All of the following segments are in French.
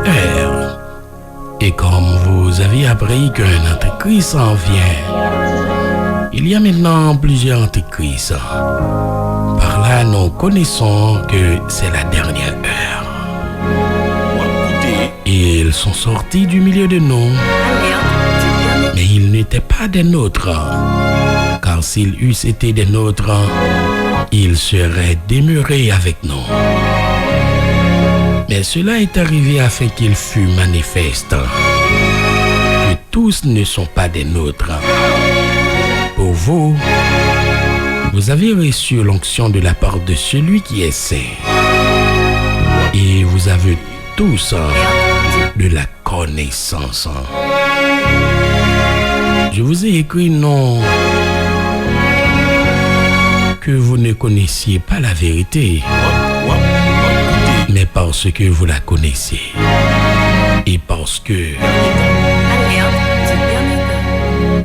heure. Et comme vous avez appris qu'un antéchrist s'en vient, il y a maintenant plusieurs antéchrists. Par là, nous connaissons que c'est la dernière heure. Ils sont sortis du milieu de nous, mais ils n'étaient pas des nôtres. Car s'ils eussent été des nôtres, ils seraient demeurés avec nous. Mais cela est arrivé afin qu'il fût manifeste que tous ne sont pas des nôtres. Pour vous, vous avez reçu l'onction de la part de celui qui est saint. Et vous avez tous de la connaissance. Je vous ai écrit non que vous ne connaissiez pas la vérité, mais parce que vous la connaissez et parce que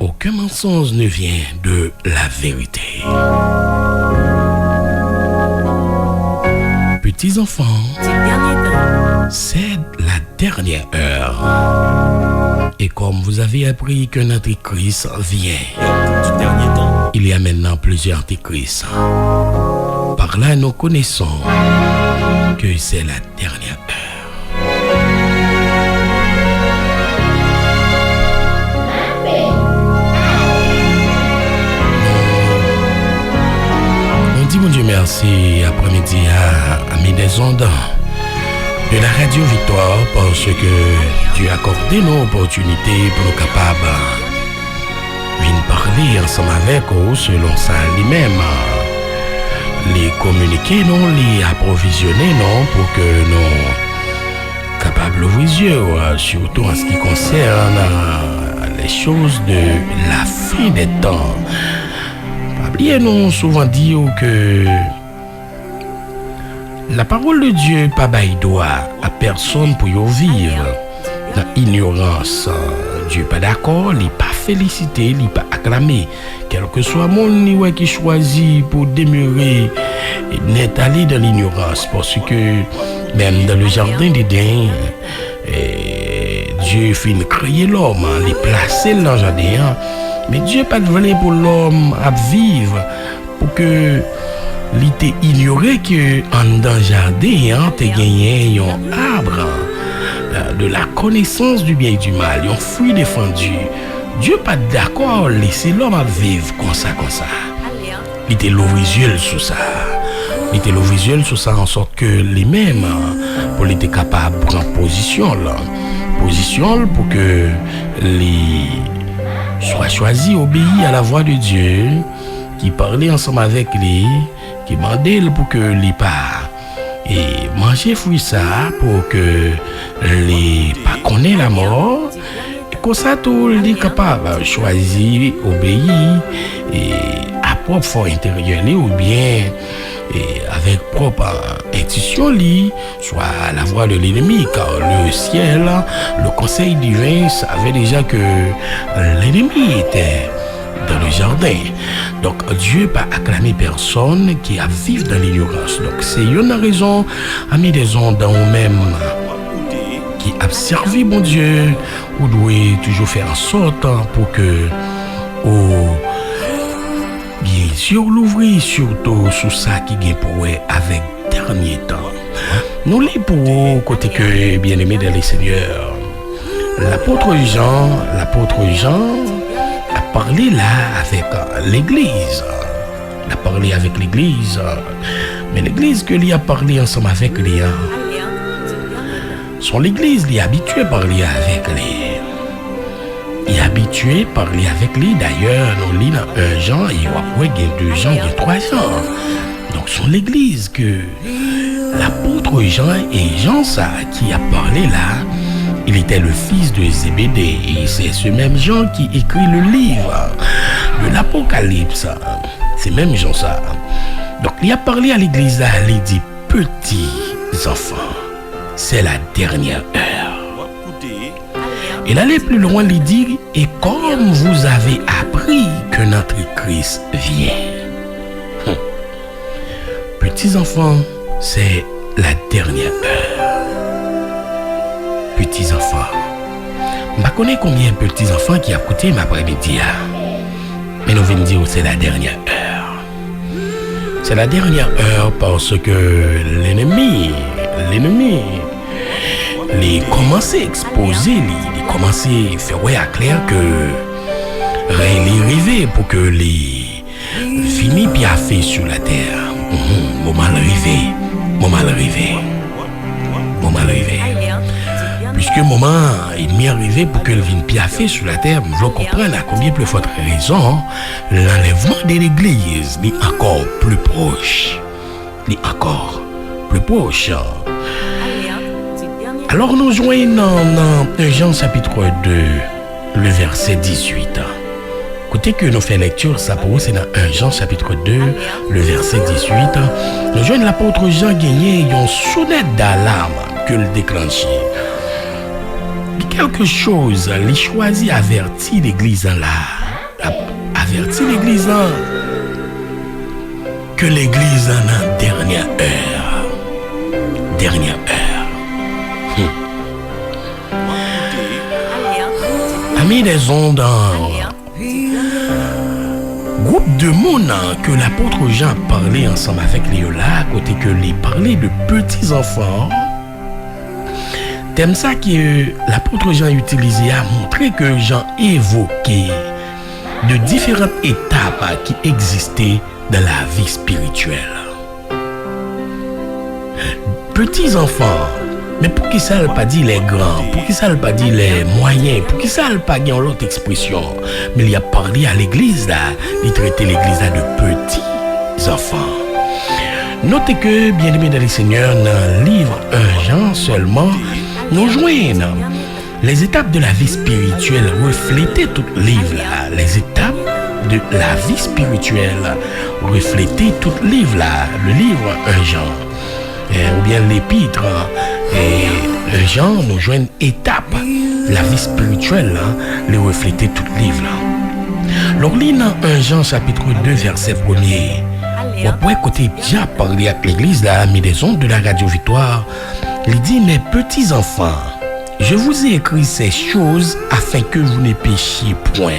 aucun mensonge ne vient de la vérité. Petits enfants, c'est la dernière heure. Et comme vous avez appris qu'un antéchrist vient, il y a maintenant plusieurs antéchrists. Par là, nous connaissons que c'est la dernière heure. On dit mon Dieu merci après-midi à mes des ondes de la Radio Victoire parce que tu as accordé nos opportunités pour nous capables de parler ensemble avec eux selon ça lui-même. Les communiquer, non, les approvisionner, non, pour que nous capables d'ouvrir les yeux, surtout en ce qui concerne les choses de la fin des temps. Pas oublier, non, souvent dit que la parole de Dieu pas bail droit à personne pour y vivre dans l'ignorance. Dieu pas d'accord, il pas félicité, il pas acclamé. Quel que soit mon qui choisit pour demeurer et n'est allé dans l'ignorance, parce que même dans le jardin d'Éden, Dieu finit créer l'homme, il placé dans le jardin, mais Dieu pas voulu pour l'homme à vivre pour que il était ignoré que en dans le jardin, tu gagné un arbre de la connaissance du bien et du mal, un fruit défendu. Dieu pas d'accord laisser l'homme à vivre comme ça. Il était l'ovisuel sur ça. Il était l'ovisuel sur ça en sorte que les mêmes pour être capable de prendre position pour que les soient choisis, obéis à la voix de Dieu, qui parlait ensemble avec lui, qui demandait pour que les pas et manger fruit ça pour que les pas connaissent la mort. Comme ça, tout est capable de choisir, obéir et à propre fort intérieur ou bien et avec propre intuition, soit à la voix de l'ennemi, car le ciel, le conseil divin savait déjà que l'ennemi était dans le jardin. Donc Dieu n'a pas acclamé personne qui a vécu dans l'ignorance. Donc c'est une raison, amis des ondes, dans nous-mêmes, qui a servi mon Dieu, ou doit toujours faire en sorte pour que bien sûr l'ouvrir surtout sous ça qui est pour avec dernier temps. Nous les pour côté que bien aimé dans les seigneurs. L'apôtre Jean a parlé là avec l'église. Il a parlé avec l'église. Mais l'église que lui a parlé ensemble avec lui, son l'église, il est habitué à parler avec lui. Il est habitué à parler avec lui. D'ailleurs, nous lisons dans 1 Jean, il y a 2 Jean, il y a 3 Jean. Donc, son l'église que l'apôtre Jean et Jean ça qui a parlé là, il était le fils de Zébédée. Et c'est ce même Jean qui écrit le livre de l'Apocalypse. C'est même Jean ça. Donc, il a parlé à l'église là, il dit, petits enfants, c'est la dernière heure. Il allait plus loin, il dit, et comme vous avez appris que notre Christ vient. Petits enfants, c'est la dernière heure. petits-enfants. Je ne connais combien de petits-enfants qui a écouté ma après-midi. Mais nous venons dire que c'est la dernière heure. C'est la dernière heure parce que l'ennemi, il commence à exposer, il commence à faire clair que il est arrivé pour que les fini bien fait sur la terre. Moment arrivé. Puisque moment il m'est arrivé pour que le vienne bien fait sur la terre, je comprends à combien plus forte raison l'enlèvement de l'église est encore plus proche. Alors nous joignons dans 1 Jean chapitre 2, le verset 18. Écoutez que nous faisons lecture, ça pour vous, c'est dans 1 Jean chapitre 2, le verset 18. Nous joignons l'apôtre Jean gagné une sonnette d'alarme que le déclenché. Quelque chose, il choisit avertir l'église là. Avertir l'église là. Que l'église en a dernière heure. Amis des ondes, groupe de monde que l'apôtre Jean parlait ensemble avec Léola, côté que les parlait de petits enfants. Thème ça que l'apôtre Jean utilisait à montrer que Jean évoquait de différentes étapes qui existaient dans la vie spirituelle. Petits enfants, mais pour qui ça ne pas dit les grands, pour qui ça ne pas dit les moyens, pour qui ça ne pas dit l'autre expression, mais il a parlé à l'église là, il traitait l'église là de petits enfants. Notez que, bien aimé dans le Seigneur, dans le livre 1 Jean seulement, nous joignons les étapes de la vie spirituelle reflétaient tout le livre là. Les étapes de la vie spirituelle reflétaient tout le livre là. Le livre 1 Jean, ou bien l'épître et Jean nous joignent étapes de la vie spirituelle là, les refléter tout le livre là. Alors, dans 1 Jean chapitre 2 verset 1er, on pourrait écouter déjà parler avec l'église là, mis des ondes de la radio Victoire. Il dit, mes petits enfants, je vous ai écrit ces choses afin que vous ne péchiez point.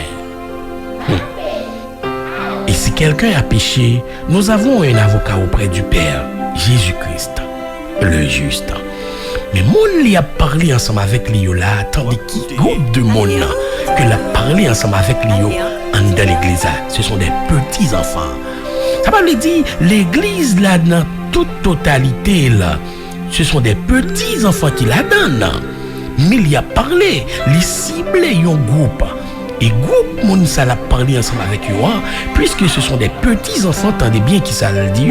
Et si quelqu'un a péché, nous avons un avocat auprès du Père, Jésus-Christ, le juste. Mais mon li a parlé ensemble avec Lio là, tandis qu'il groupe de monde que l'a parlé ensemble avec Lio en dans l'église. Ce sont des petits enfants. Ça veut dire l'église là dans toute totalité là. Ce sont des petits enfants qui la donnent. Mais il y a parlé, il ciblé un groupe. Et groupe, mon ça l'a parlé ensemble avec eux, puisque ce sont des petits enfants, attendez bien qui ça le dit.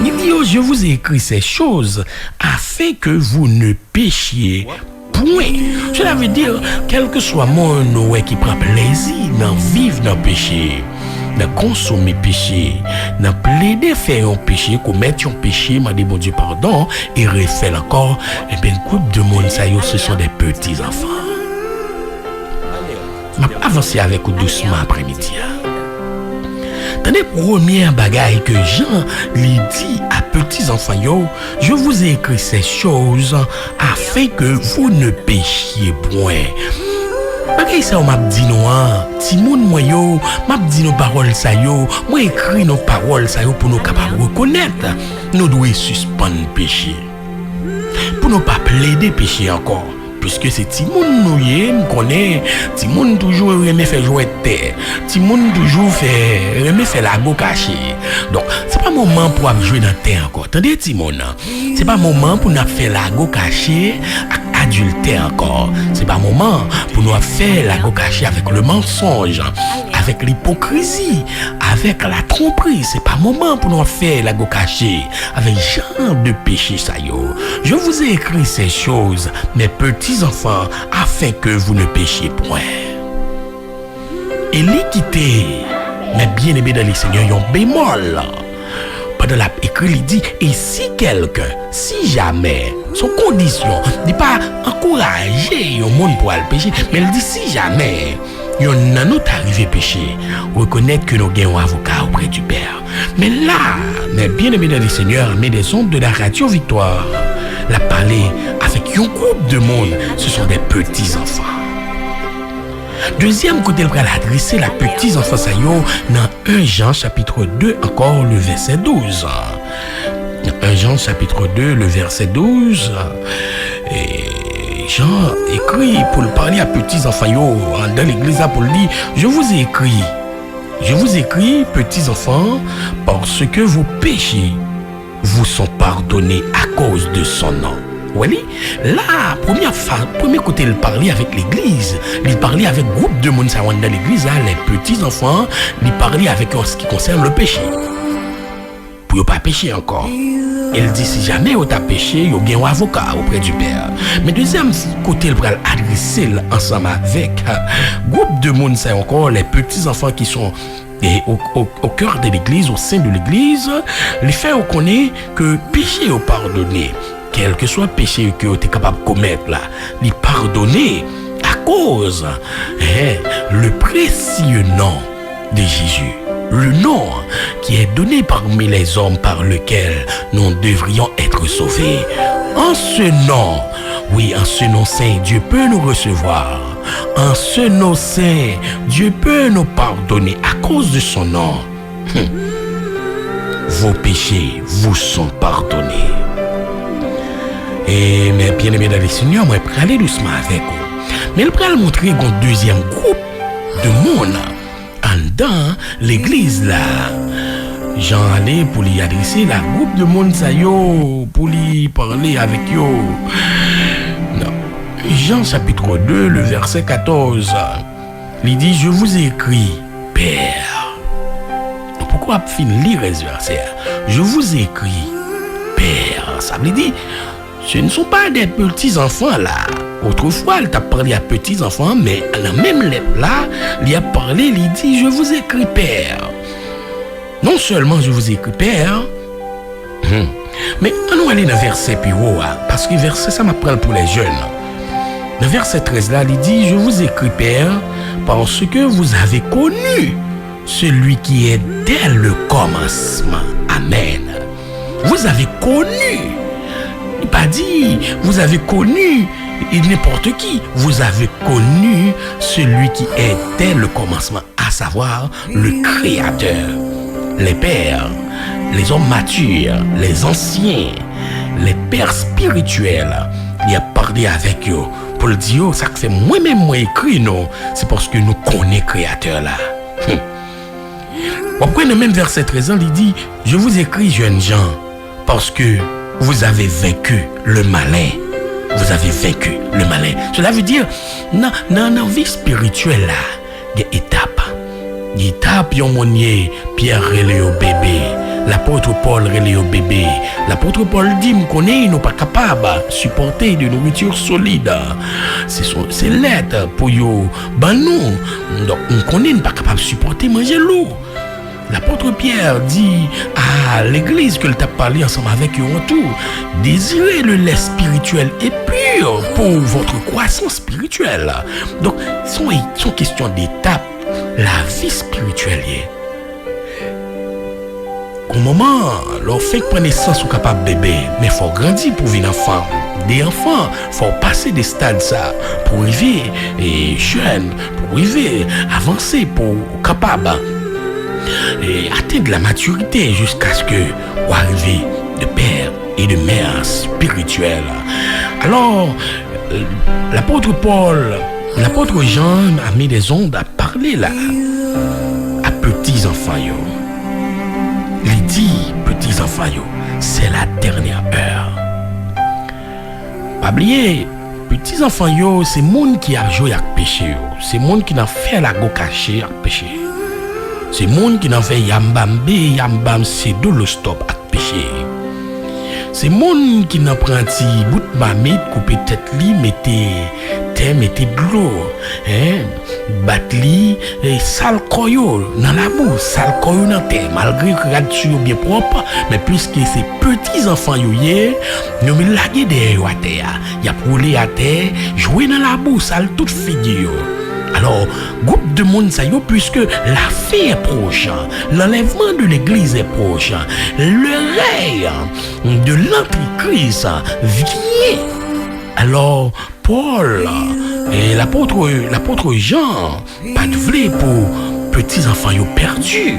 Il dit, je vous ai écrit ces choses afin que vous ne péchiez point. Cela veut dire, quel que soit mon qui prend plaisir dans vivre dans le péché, dans consommer péché, dans plaider faire un péché, commettre un péché, m'a dit bon Dieu pardon, et refaire encore, et bien groupe de monde, ça y est, ce sont des petits enfants. Je vais avancer avec vous doucement après-midi. Tenez, première bagaille que Jean lui dit à petits enfants, je vous ai écrit ces choses afin que vous ne péchiez point. Bagay ça m'a dit non, ti moun moi yo, m'a dit nos paroles ça yo, moi écrit nos paroles ça yo pour nous capables reconnaître. Nous devons suspendre péché. Pour ne pas plaider péché encore. Puisque c'est Timoun nous me connaît, Timoun toujours aimé faire jouer de terre, Timoun toujours aimé faire la go cachée. Donc, c'est pas moment pour jouer dans terre encore. Attendez Timoun, c'est pas moment pour nous faire la go cachée avec adultère encore. C'est pas moment pour nous faire la go cachée avec le mensonge, avec l'hypocrisie, avec la tromperie. C'est pas moment pour nous faire la go cachée avec genre de péché ça yo. Je vous ai écrit ces choses, mes petits enfants, afin que vous ne péchiez point. Et l'équité, mais bien aimé dans les seigneurs, ils ont bémol. Pendant la écrit, il dit, et si quelqu'un, si jamais, son condition, il dit pas encourager le monde pour aller pécher, mais il dit si jamais, il y a un autre arrivé péché, reconnaître que nous avons un avocat auprès du Père. Mais là, mais bien aimé dans les seigneurs, mais des ondes de la radio Victoire, la parler avec un groupe de monde, ce sont des petits-enfants. Deuxième côté, il va adresser la petits-enfants ça yo dans 1 Jean chapitre 2, encore le verset 12. 1 Jean chapitre 2, le verset 12. Et Jean écrit pour le parler à petits-enfants yo dans l'église pour le dire, je vous ai écrit, petits-enfants, parce que vos péchés vous sont pardonnés à cause de son nom. Oui, là, premier côté, il parlait avec l'église, il parlait avec un groupe de monde dans l'église, les petits-enfants, il parlait avec eux en ce qui concerne le péché. Pour ne pas pécher encore. Il dit, si jamais vous avez péché, vous avez un avocat auprès du Père. Mais deuxième côté, il va adresser ensemble avec un groupe de monde, c'est encore les petits-enfants qui sont au cœur de l'église, au sein de l'église, les faire reconnaître que péché est pardonné. Quel que soit le péché que vous êtes capable de commettre, là, les pardonner à cause le précieux nom de Jésus. Le nom qui est donné parmi les hommes par lequel nous devrions être sauvés. En ce nom, oui, en ce nom saint, Dieu peut nous recevoir. En ce nom saint, Dieu peut nous pardonner à cause de son nom. Vos péchés vous sont pardonnés. Et mes bien-aimés dans le Seigneur, moi, je vais aller doucement avec vous. Mais je vais montrer un deuxième groupe de monde en dedans l'église là. Jean allait pour lui adresser la groupe de monde ça yo, pour lui parler avec yo. Non. Jean chapitre 2, le verset 14. Il dit, je vous ai écrit, Père. Pourquoi finir ce verset? Je vous ai écrit, Père. Ça veut dire, ce ne sont pas des petits-enfants là. Autrefois, il t'a parlé à petits-enfants, mais à la même lettre là, il a parlé, il dit, je vous écris Père. Non seulement je vous écris Père, mais on va aller dans le verset plus haut, parce que le verset, ça m'apprend pour les jeunes. Le verset 13 là, il dit, je vous écris Père, parce que vous avez connu celui qui est dès le commencement. Amen. Vous avez connu. Il n'a pas dit, vous avez connu n'importe qui. Vous avez connu celui qui est dès le commencement, à savoir le Créateur. Les pères, les hommes matures, les anciens, les pères spirituels. Il a parlé avec eux pour le dire, ça fait moi-même moi écrit, non, c'est parce que nous connaissons le Créateur là. Après, dans le même verset 13, il dit, je vous écris, jeunes gens, parce que vous avez vaincu le malin. Vous avez vaincu le malin. Cela veut dire, dans la vie spirituelle, là, il y a des étapes. Il y a des étapes, Pierre relé au bébé. L'apôtre Paul relé au bébé. L'apôtre Paul dit, nous connaissons, nous pas capables de supporter de nourriture solide. C'est l'aide pour nous. Ben nous, donc nous connaissons, nous pas capables de supporter manger l'eau. L'apôtre Pierre dit à l'église que t'a parlé ensemble avec eux en tout, désirez le lait spirituel et pur pour votre croissance spirituelle. Donc, sont question d'étapes, la vie spirituelle. Au moment, leur fait prendre naissance ou capable bébé, mais il faut grandir pour venir enfant. Des enfants, il faut passer des stades ça, pour arriver et jeune, pour arriver avancer, pour capable et atteindre la maturité jusqu'à ce que vous arrivez de père et de mère spirituelle. Alors, l'apôtre Paul, l'apôtre Jean a mis des ondes à parler là à petits enfants. Il dit, petits enfants, c'est la dernière heure. Pas oublier, petits enfants, c'est monde qui a joué avec péché. C'est monde qui n'a fait la go caché avec péché. C'est monde qui n'a fait yambambe, yambam, c'est de le stop avec péché. C'est monde qui n'a pris un petit bout de mamite, coupé tête li, mettez de l'eau, batli, et sale koyo dans la boue, sale koyo dans terre, malgré que là-dessus bien propre, mais puisque ces petits enfants yoye, nous me lagué derrière à terre, y a roulé à terre, jouer dans la boue, sale toute figure. Alors, groupe de monde ça yo, puisque la fin est proche, l'enlèvement de l'église est proche, le règne de l'antichrist vient Alors, Paul et l'apôtre Jean, pas de vle pour petits enfants yo perdus.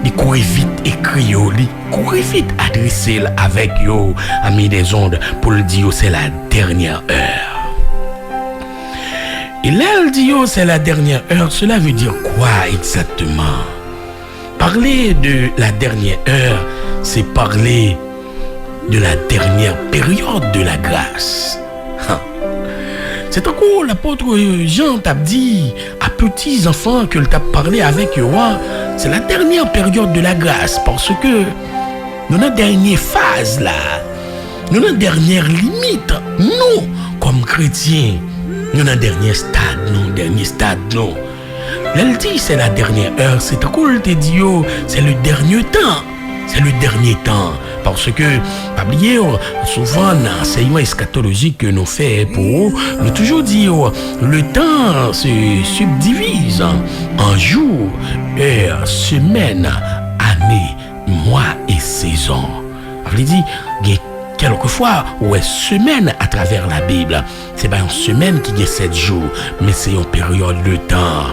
Il courait vite écrit yo, il courait vite adressé avec yo, amis des ondes, pour le dire c'est la dernière heure. Et là, elle dit c'est la dernière heure, cela veut dire quoi exactement? Parler de la dernière heure, c'est parler de la dernière période de la grâce. C'est encore l'apôtre Jean t'a dit à petits enfants que t'a parlé avec eux. C'est la dernière période de la grâce parce que nous avons la dernière phase là. Nous avons la dernière limite. Nous, comme chrétiens, nous avons la dernière stade, non. Elle dit c'est la dernière heure. C'est encore le te dit c'est le dernier temps. C'est le dernier temps. Parce que, pas oublier, souvent, dans l'enseignement eschatologique que nous faisons pour nous toujours dire le temps se subdivise en jours, heures, semaines, années, mois et saisons. Je dit, il y a quelquefois, semaine à travers la Bible. C'est pas une semaine qui a 7 jours, mais c'est une période de temps.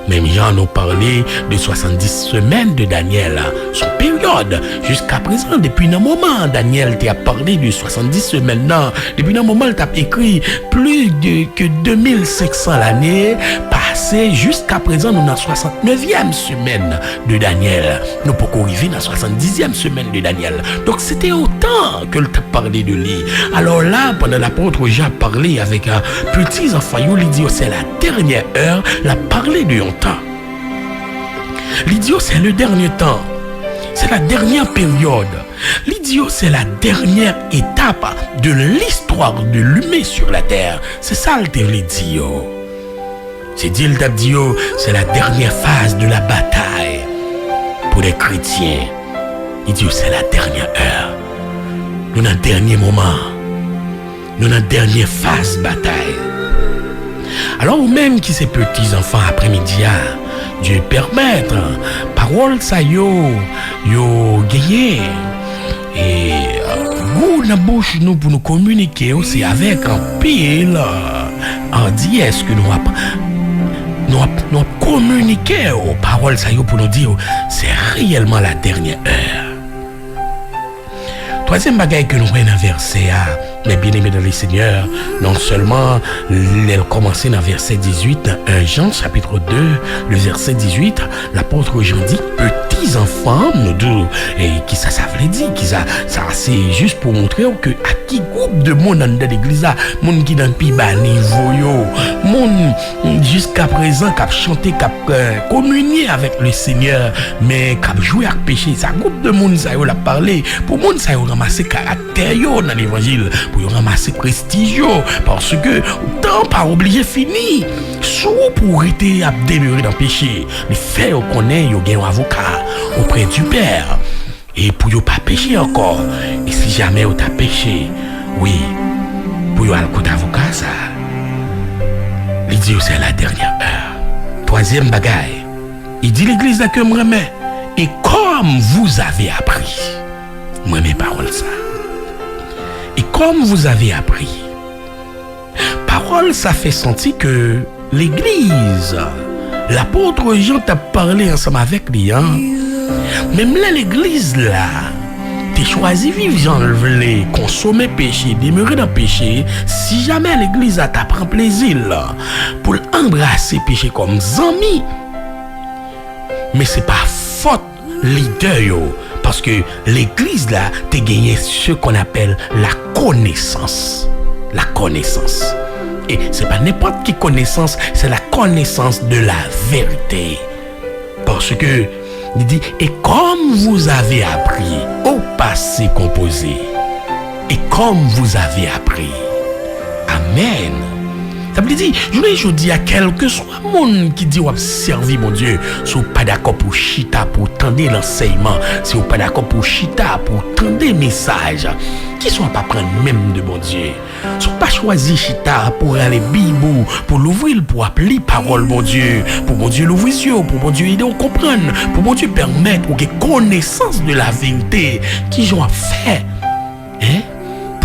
Même Jean nous parlait de 70 semaines de Daniel. Son période, jusqu'à présent, depuis un moment, Daniel t'a parlé de 70 semaines. Non, depuis un moment, il t'a écrit plus que 2500 l'année passée. Jusqu'à présent, nous dans 69e semaine de Daniel. Nous pouvons arriver dans 70e semaine de Daniel. Donc, c'était autant que t'a parlé de lui. Alors là, pendant l'apôtre Jean parlait avec un petit enfant, il dit c'est la dernière heure, il a parlé de un temps. L'idiot, c'est le dernier temps. C'est la dernière période. L'idiot, c'est la dernière étape de l'histoire de l'humain sur la terre. C'est ça le l'idiot. C'est dit le tabdio, c'est la dernière phase de la bataille. Pour les chrétiens, l'idiot, c'est la dernière heure. Nous dans le dernier moment. Nous dans la dernière phase bataille. Alors, ou même qui ces petits enfants après-midi, Dieu permettre, parole ça yo gagné. Et goût dans bouche nous pour nous communiquer aussi avec un pile en dit est-ce que nous communiquer aux paroles ça yo pour nous dire c'est réellement la dernière heure. Troisième bagaille que nous voyons dans le verset A, mes bien-aimés dans le Seigneur, non seulement elle commençait dans le verset 18, dans 1 Jean chapitre 2, le verset 18, l'apôtre Jean dit, petits enfants, nous deux, et qui ça veut dire, qui ça c'est juste pour montrer que à qui groupe de monde dans l'église, monde qui dans le plus bas niveau, monde jusqu'à présent, qui a chanté, qui a communié avec le Seigneur, mais qui a joué avec péché, ça groupe de monde, ça y a parlé, pour monde, ça y a ramasser caractère dans l'évangile, pour ramasser prestige, parce que temps pas obligé fini. Sous pour être à demeurer dans le péché, le fait qu'on ait un avocat auprès du Père, et pour ne pas pécher encore. Et si jamais on t'a péché, oui, pour aller à avocat, ça, il dit c'est la dernière heure. Troisième bagaille, il dit l'église que moi remets, et comme vous avez appris, moi mes paroles ça. Et comme vous avez appris, parole ça fait sentir que l'église, l'apôtre Jean t'a parlé ensemble avec lui, hein? Même là l'église là, t'es choisi vivre Jean voulait consommer péché, demeurer dans le péché. Si jamais l'église a t'apprend plaisir là, pour embrasser péché comme zami, mais c'est pas faute leader yo. Parce que l'église là, t'es gagné ce qu'on appelle la connaissance. La connaissance. Et c'est pas n'importe quelle connaissance, c'est la connaissance de la vérité. Parce que, il dit, et comme vous avez appris au passé composé, et comme vous avez appris, Amen. Ça veut dire, je dis à quel que soit le monde qui dit, on servi mon Dieu, si vous n'êtes pas d'accord pour chita, pour tendre l'enseignement, si vous n'êtes pas d'accord pour chita, pour tendre le message, qui ne sont pas prendre même de mon Dieu. Si vous n'êtes pas choisi chita pour aller Bible, pour l'ouvrir, pour appeler parole mon Dieu, pour mon Dieu l'ouvrir les yeux, pour mon Dieu aider à comprendre, pour mon Dieu permettre ou que connaissance de la vérité, qui j'en fait, hein?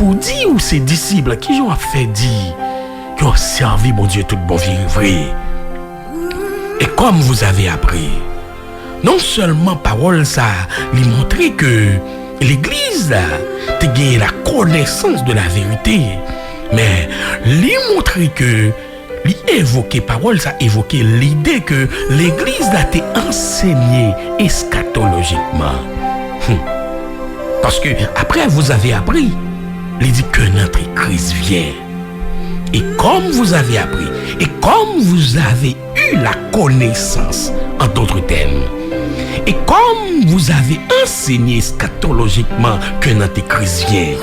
pour dire aux ses disciples qui ont fait dire qu'ils ont servi mon Dieu tout bon vrai. Et comme vous avez appris, non seulement parole ça lui montrer que l'église a gagné la connaissance de la vérité, mais lui montrer que lui évoquer parole ça évoquer l'idée que l'église a été enseignée eschatologiquement. Parce que après vous avez appris, il dit que notre Christ vient. Et comme vous avez appris, et comme vous avez eu la connaissance, en d'autres termes, et comme vous avez enseigné eschatologiquement que notre Christ vient,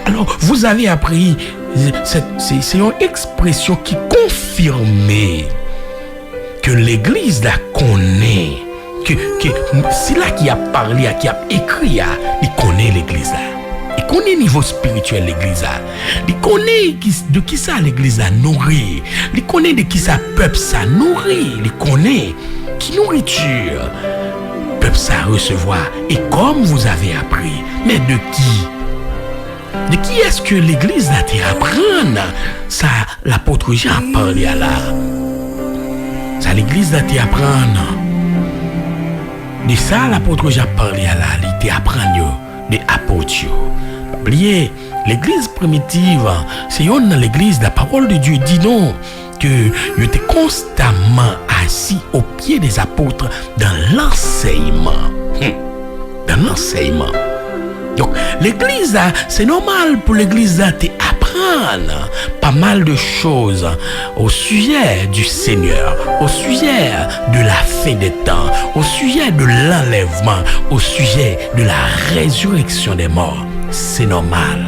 alors vous avez appris, c'est une expression qui confirme que l'Église la connaît, que c'est là qui a parlé, qui a écrit, il connaît l'Église là. Il connaît le niveau spirituel l'Église. Il connaît de qui ça l'Église a nourri. Il connaît de qui ça peuple ça nourri. Il connaît qui nourriture peuple ça recevoir. Et comme vous avez appris, mais de qui? De qui est-ce que l'Église a été apprendre? Ça, l'apôtre Jean a parlé à là. Ça, l'Église a été apprendre. De ça, l'apôtre Jean a parlé à là. Il était apprendre des apôtres. Oubliez, l'église primitive, c'est une l'église, la parole de Dieu dit non, que il était constamment assis au pied des apôtres dans l'enseignement. Dans l'enseignement. Donc, l'église, c'est normal pour l'église d'apprendre pas mal de choses au sujet du Seigneur, au sujet de la fin des temps, au sujet de l'enlèvement, au sujet de la résurrection des morts. C'est normal.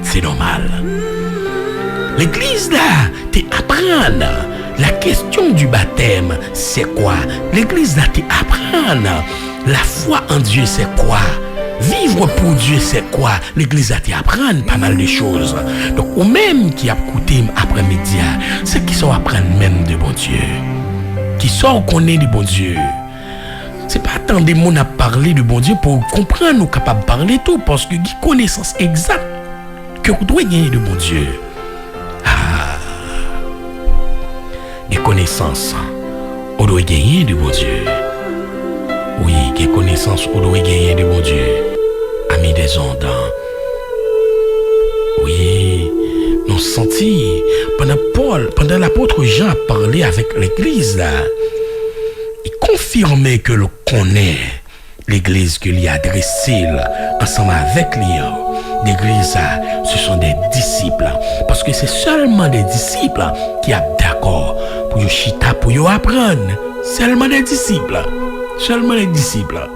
C'est normal. L'église là, t'apprendre la question du baptême, c'est quoi? L'église là, t'apprendre la foi en Dieu, c'est quoi? Vivre pour Dieu, c'est quoi? L'église a t'apprendre pas mal de choses. Donc, ou même qui a écouté après-midi, c'est qui sont apprendre même de bon Dieu. Qui sont connaître du bon Dieu. C'est pas tant des mots à parler du bon Dieu pour comprendre ou capable de parler tout, parce que qui connaissance exacte que vous devez gagner de bon Dieu. Des connaissances, on doit gagner de bon Dieu. Oui, des connaissances, on doit gagner de bon Dieu. Amis des ondes. Oui, nous sentis pendant l'apôtre Jean a parlé avec l'église là. Il confirmait que le connaît l'église que lui a adressée ensemble avec lui. L'église, ce sont des disciples. Parce que c'est seulement des disciples qui sont d'accord pour chita, pour apprendre. Seulement des disciples. Seulement des disciples.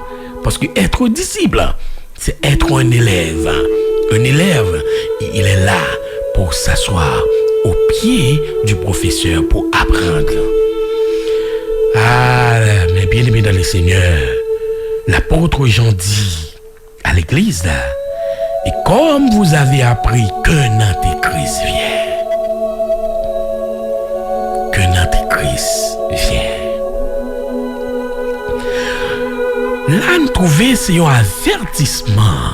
Parce que être disciple, c'est être un élève. Un élève, il est là pour s'asseoir au pied du professeur pour apprendre. Ah, mais bien aimé dans le Seigneur, l'apôtre Jean dit à l'église, et comme vous avez appris qu'un antéchrist vient, là, nous trouvons c'est un avertissement.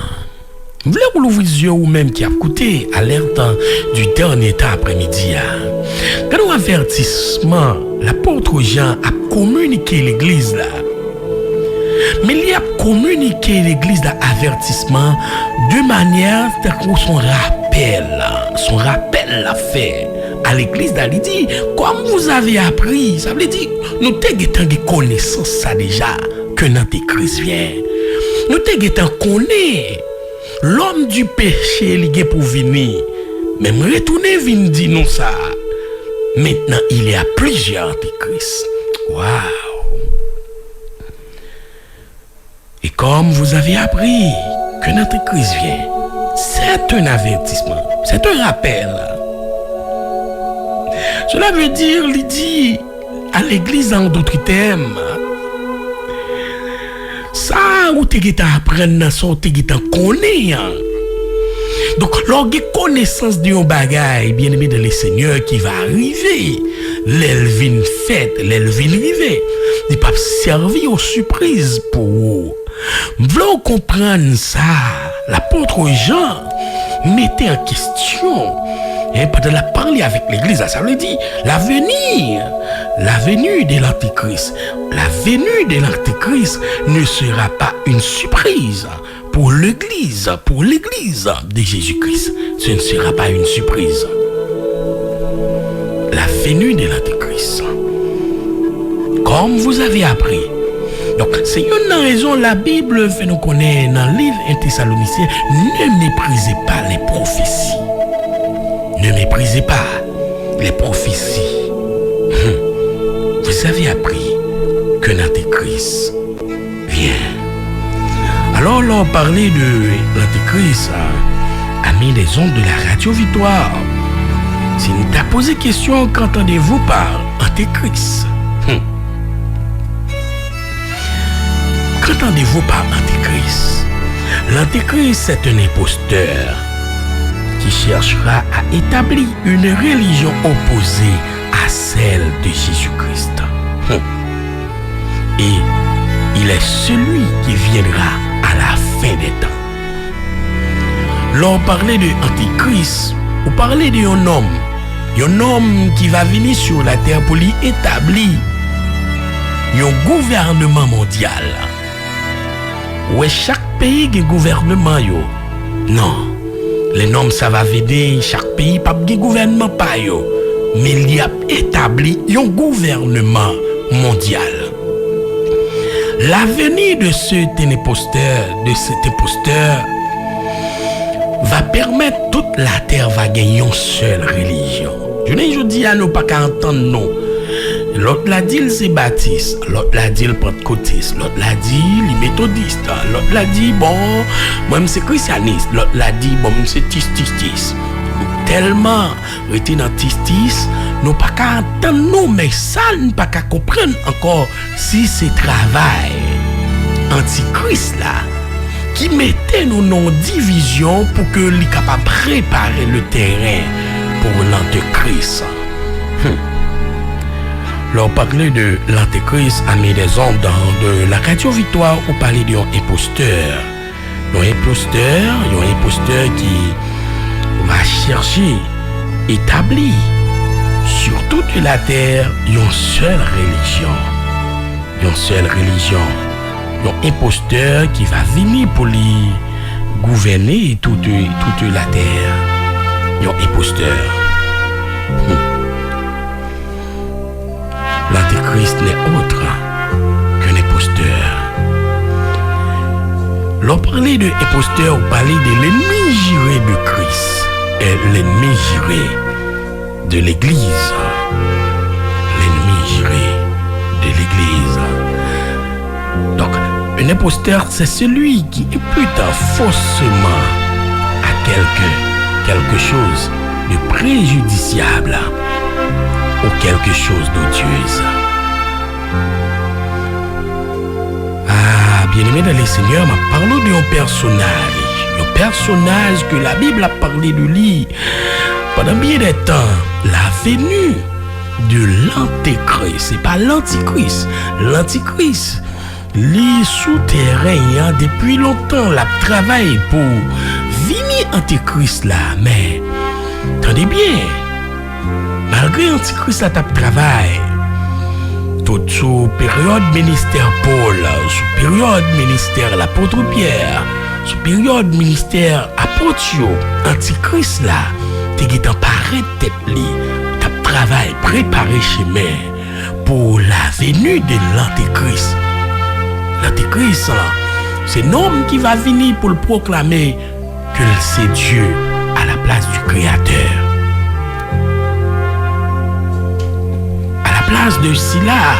Vous voulez vous l'ouvrir les yeux ou même qui a écouté alerte du dernier temps après-midi. Quand un avertissement, l'apôtre Jean a communiqué l'église là. Mais il a communiqué l'église d'avertissement de manière que son rappel l'a fait à l'église là. Il dit, comme vous avez appris, ça veut dire, nous t'avons des connaissances ça déjà, que l'antéchrist vient. Nous t'avons connaît. L'homme du péché, il est pour venir. Même retourner, vient dire nous ça. Maintenant, il y a plusieurs antéchrists. Waouh! Et comme vous avez appris que l'antéchrist vient, c'est un avertissement, c'est un rappel. Cela veut dire, il dit à l'église en d'autres termes, ça ou t'es apprendre ça ou t'es connaître. Donc lorsque connaissance de un bagage bien aimé dans le Seigneur qui va arriver, l'elvin fête, l'elvin arrivé, il pas servir aux surprises pour vous. Vous comprendre ça, l'apôtre Jean mettez en question. Et pendant la parler avec l'église, ça veut dire la venue de l'Antéchrist. La venue de l'Antéchrist ne sera pas une surprise pour l'église de Jésus-Christ. Ce ne sera pas une surprise. La venue de l'Antéchrist. Comme vous avez appris. Donc, c'est une raison, la Bible fait nous connaître dans le livre 1 Thessaloniciens, ne méprisez pas les prophéties. Ne méprisez pas les prophéties. Vous avez appris que l'Antéchrist vient. Alors, là, on parlait de l'Antéchrist, ami des ondes de la Radio Victoire. Si nous t'a posé question, qu'entendez-vous par Antéchrist? Qu'entendez-vous par Antéchrist? L'Antéchrist, c'est un imposteur qui cherchera à établir une religion opposée à celle de Jésus-Christ. Et il est celui qui viendra à la fin des temps. Lorsqu'on parlait de Antéchrist, on parlait d'un homme qui va venir sur la terre pour lui établir un gouvernement mondial. Où chaque pays a un gouvernement. Non. Les noms, ça va vider chaque pays, pas de gouvernement, pas yo. Mais il y a établi un gouvernement mondial. L'avenir de cet imposteur, va permettre toute la terre va gagner une seule religion. Je dis à nous pas qu'à entendre non. L'autre l'a dit c'est baptiste, l'autre l'a dit le pentecôtiste, l'autre l'a dit les méthodistes, l'autre l'a dit bon, moi c'est christianiste, l'autre l'a dit bon c'est tistis. Tellement rester dans tistis, nous pas qu'à entendre nous, mais ça nous pas qu'à comprendre encore si c'est travail antichrist là qui mettait nous dans division pour que les capable préparer le terrain pour l'antéchrist. Lorsqu'on parlait de l'Antéchrist, ami des hommes de la Radio Victoire, on parlait d'un imposteur. Un imposteur qui va chercher, établir sur toute la terre une seule religion. Un imposteur qui va venir pour lui gouverner toute la terre. Un imposteur. L'Antéchrist n'est autre qu'un imposteur. L'on parlait de imposteur, on parlait de l'ennemi juré de Christ et l'ennemi juré de l'Église. L'ennemi juré de l'Église. Donc, un imposteur, c'est celui qui impute faussement à quelque chose de préjudiciable ou quelque chose d'odieuse. Bien-aimé dans les seigneurs, m'a parlé d'un personnage que la Bible a parlé de lui pendant bien des temps. La venue de l'Antéchrist, c'est pas l'Antichrist. L'Antichrist, les souterrains, depuis longtemps, la travail pour venir Antéchrist là, mais attendez bien. Malgré l'Antichrist, la travail, tout sous période ministère Paul, sous période ministère l'apôtre Pierre, sous période ministère apôtre Antichrist là, t'es qui t'en paraît tête li, t'as travail préparé chemin pour la venue de l'Antéchrist. L'Antéchrist là, c'est l'homme qui va venir pour le proclamer que c'est Dieu à la place du Créateur. Place de Sila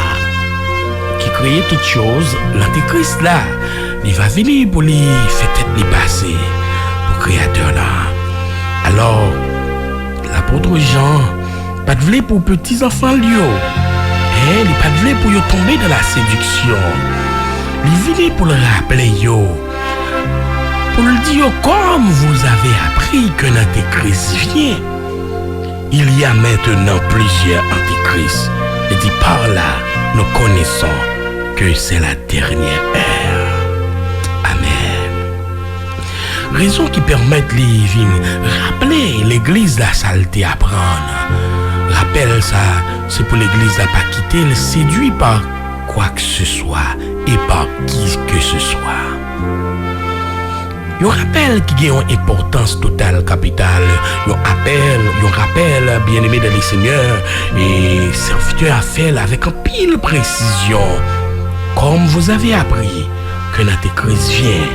qui créait toutes choses, l'Antéchrist là, il va venir pour lui faire tête les passer pour Créateur là. Alors, l'apôtre Jean, pas de vle pour petits enfants Lio, il pas de vle pour yo tomber dans la séduction. Il vient pour le rappeler yo, pour le dire comme vous avez appris que l'Antéchrist vient. Il y a maintenant plusieurs antéchrists. Et dit par là, nous connaissons que c'est la dernière heure. Amen. raison qui permettent les vignes. Rappeler l'église la saleté à prendre. Rappelle ça, c'est pour l'église à pas quitter le séduit par quoi que ce soit et par qui que ce soit. Un rappel qui a une importance totale, capitale. Un rappel, bien-aimé dans les seigneurs, et serviteur à faire avec un pile précision. Comme vous avez appris que l'Antéchrist vient.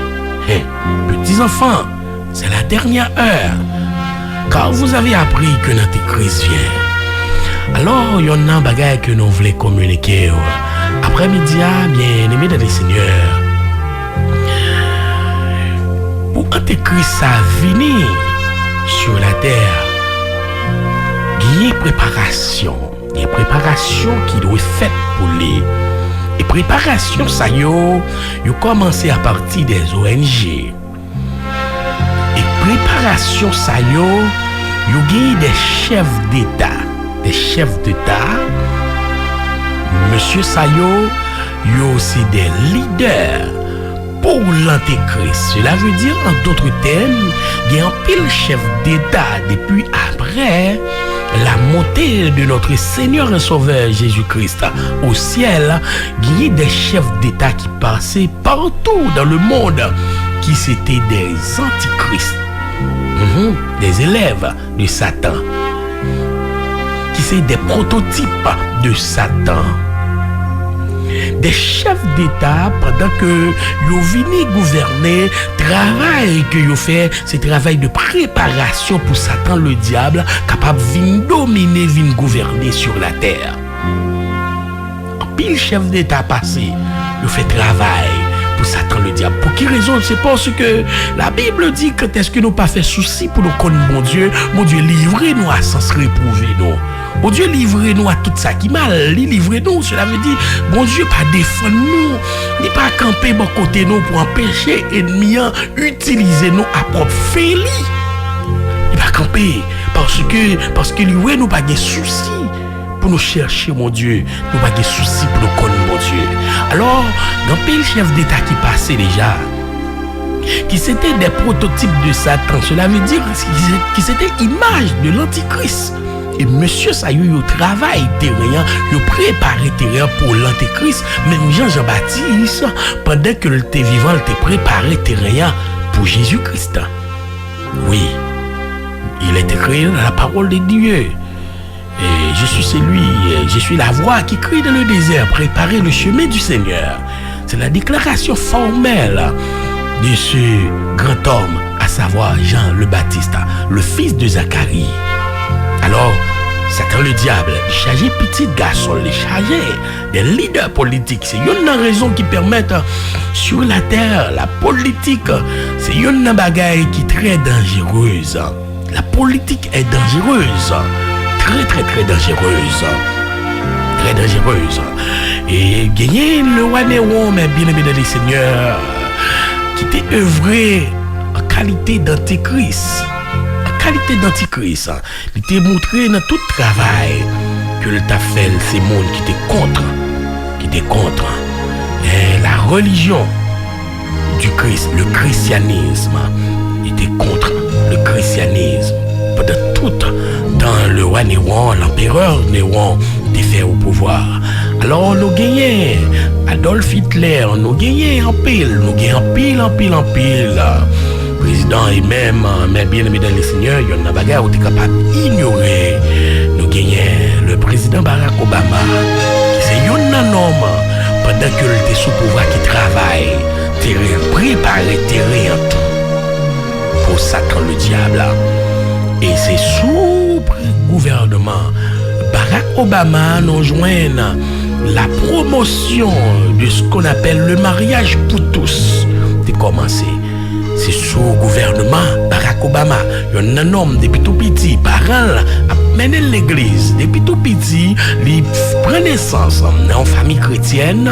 Petits enfants, c'est la dernière heure. Car vous avez appris que l'Antéchrist vient. Alors, il y a un bagage que nous voulons communiquer. Après-midi, bien-aimé dans les seigneurs. Pour Antéchrist à venir sur la terre, il y a une préparation. Il y a une préparation qui doit être faite pour lui. Et préparation, ça y a commencé à partir des ONG. Et préparation, ça y a des chefs d'État. Des chefs d'État. Monsieur Sayo, il y a aussi des leaders pour l'Antéchrist. Cela veut dire, en d'autres termes, il y a un pile chef d'État depuis après la montée de notre Seigneur et Sauveur Jésus-Christ au ciel. Il y a des chefs d'État qui passaient partout dans le monde, qui c'étaient des antichrists, des élèves de Satan, qui sont des prototypes de Satan. Des chefs d'État, pendant que ils viennent gouverner, travail que ils fait, c'est travail de préparation pour Satan le diable, capable de dominer, de gouverner sur la terre. En pile chef d'État passé, ils fait travail pour Satan le diable. Pour quelle raison? C'est parce que la Bible dit que est-ce que nous pas fait souci pour nous connaître mon Dieu livrez-nous à sens réprouver nous. Bon Dieu, livrez-nous à tout ça qui mal, livrez-nous. Cela veut dire, bon Dieu, pas défendre nous, ni pas camper bon côté nous pour empêcher l'ennemi utiliser nous à propre fait. Il va camper parce que lui, nous pas de soucis pour nous chercher, mon Dieu. Nous pas de soucis pour nous connaître, mon Dieu. Alors, dans le chef d'État qui passait déjà, qui c'était des prototypes de Satan, cela veut dire qui c'était image de l'Antichrist. Et monsieur Sayou, il travaille terrain, il prépare terrain pour l'Antéchrist. Même Jean-Baptiste, pendant que le était vivant, il était préparé terrain pour Jésus-Christ. Oui, il était créé dans la parole de Dieu. Et je suis la voix qui crie dans le désert, préparer le chemin du Seigneur. C'est la déclaration formelle de ce grand homme, à savoir Jean le Baptiste, le fils de Zacharie. Alors, Satan le diable, il chargeait petit garçon, il chargeait des leaders politiques. C'est une raison qui permet sur la terre, la politique, c'est une bagaille qui est très dangereuse. La politique est dangereuse, très très très dangereuse. Très dangereuse. Et gagner le roi Néron, mais bien aimé dans les seigneurs, qui était œuvré en qualité d'antéchrist. Qualité d'antichrist, il t'a montré dans tout le travail que le t'a fait ces mondes qui étaient contre la religion du Christ, le christianisme était contre le christianisme. Pendant tout dans le roi Néron, l'empereur Néron était fait au pouvoir. Alors nous gagnons Adolf Hitler, nous gagnons en pile. Président et même, mais bien aimé dans les seigneurs, il y a une bagarre où tu es capable d'ignorer. Nous gagnons le président Barack Obama, qui c'est un homme, pendant que le était sous pouvoir qui travaille, préparer terrain en tout pour Satan le diable. Et c'est sous gouvernement Barack Obama nous joint la promotion de ce qu'on appelle le mariage pour tous. C'est commencé. C'est sous gouvernement Barack Obama. Il y a un homme depuis tout petit, parents a mené l'église depuis tout petit, il prend naissance dans une famille chrétienne.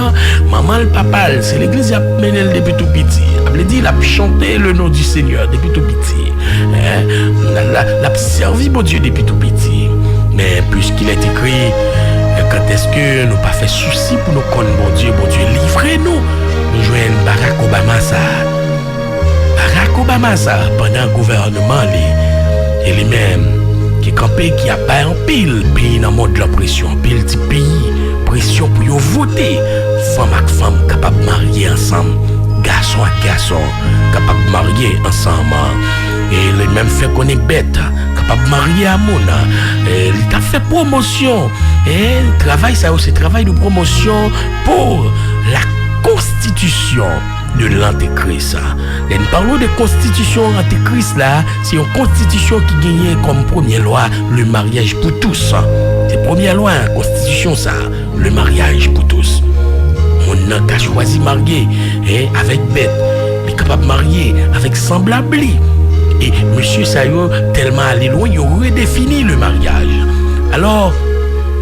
Maman, le papa, c'est l'église qui a mené depuis tout petit. Il dit, il a chanté le nom du Seigneur depuis tout petit. Il a servi mon Dieu depuis tout petit. Mais puisqu'il est écrit, quand est-ce que nous pas fait souci pour nous connaître mon Dieu, livrez-nous. Nous jouons Barack Obama ça. Barack Barack Obama ça pendant le gouvernement et lui-même qui campé qui a pas en pile pays dans le monde de la pression, pile petit pays pression pour yo voter femme avec femme capable de marier ensemble, garçon avec garçon capable de marier ensemble et les même fait qu'on est bête capable de marier à mon il t'a fait promotion et travail ça c'est travail de promotion pour la constitution de l'antéchrist. Et nous parlons de constitution antéchrist là, c'est une constitution qui gagne comme première loi le mariage pour tous. C'est première loi, constitution ça, le mariage pour tous. On n'a choisi marier avec bête, il est capable de marier avec semblable. Et monsieur Sayo tellement allé loin, il a redéfini le mariage. Alors,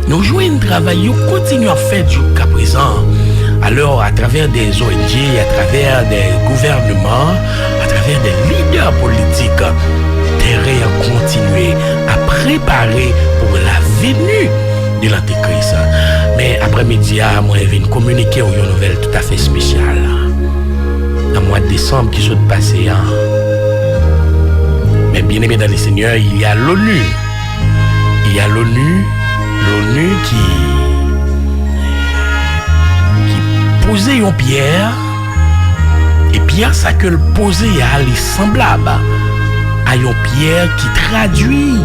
nous jouons un travail, nous continuons à faire jusqu'à présent. Alors, à travers des ONG, à travers des gouvernements, à travers des leaders politiques, terrain à continuer à préparer pour la venue de l'Antéchrist. Mais après-midi, moi, je viens communiquer une nouvelle tout à fait spéciale. Dans le mois de décembre qui s'est passé. Mais bien aimé dans les seigneurs, il y a l'ONU. Il y a l'ONU qui poser une pierre et pierre ça que le poser à les semblable à une pierre qui traduit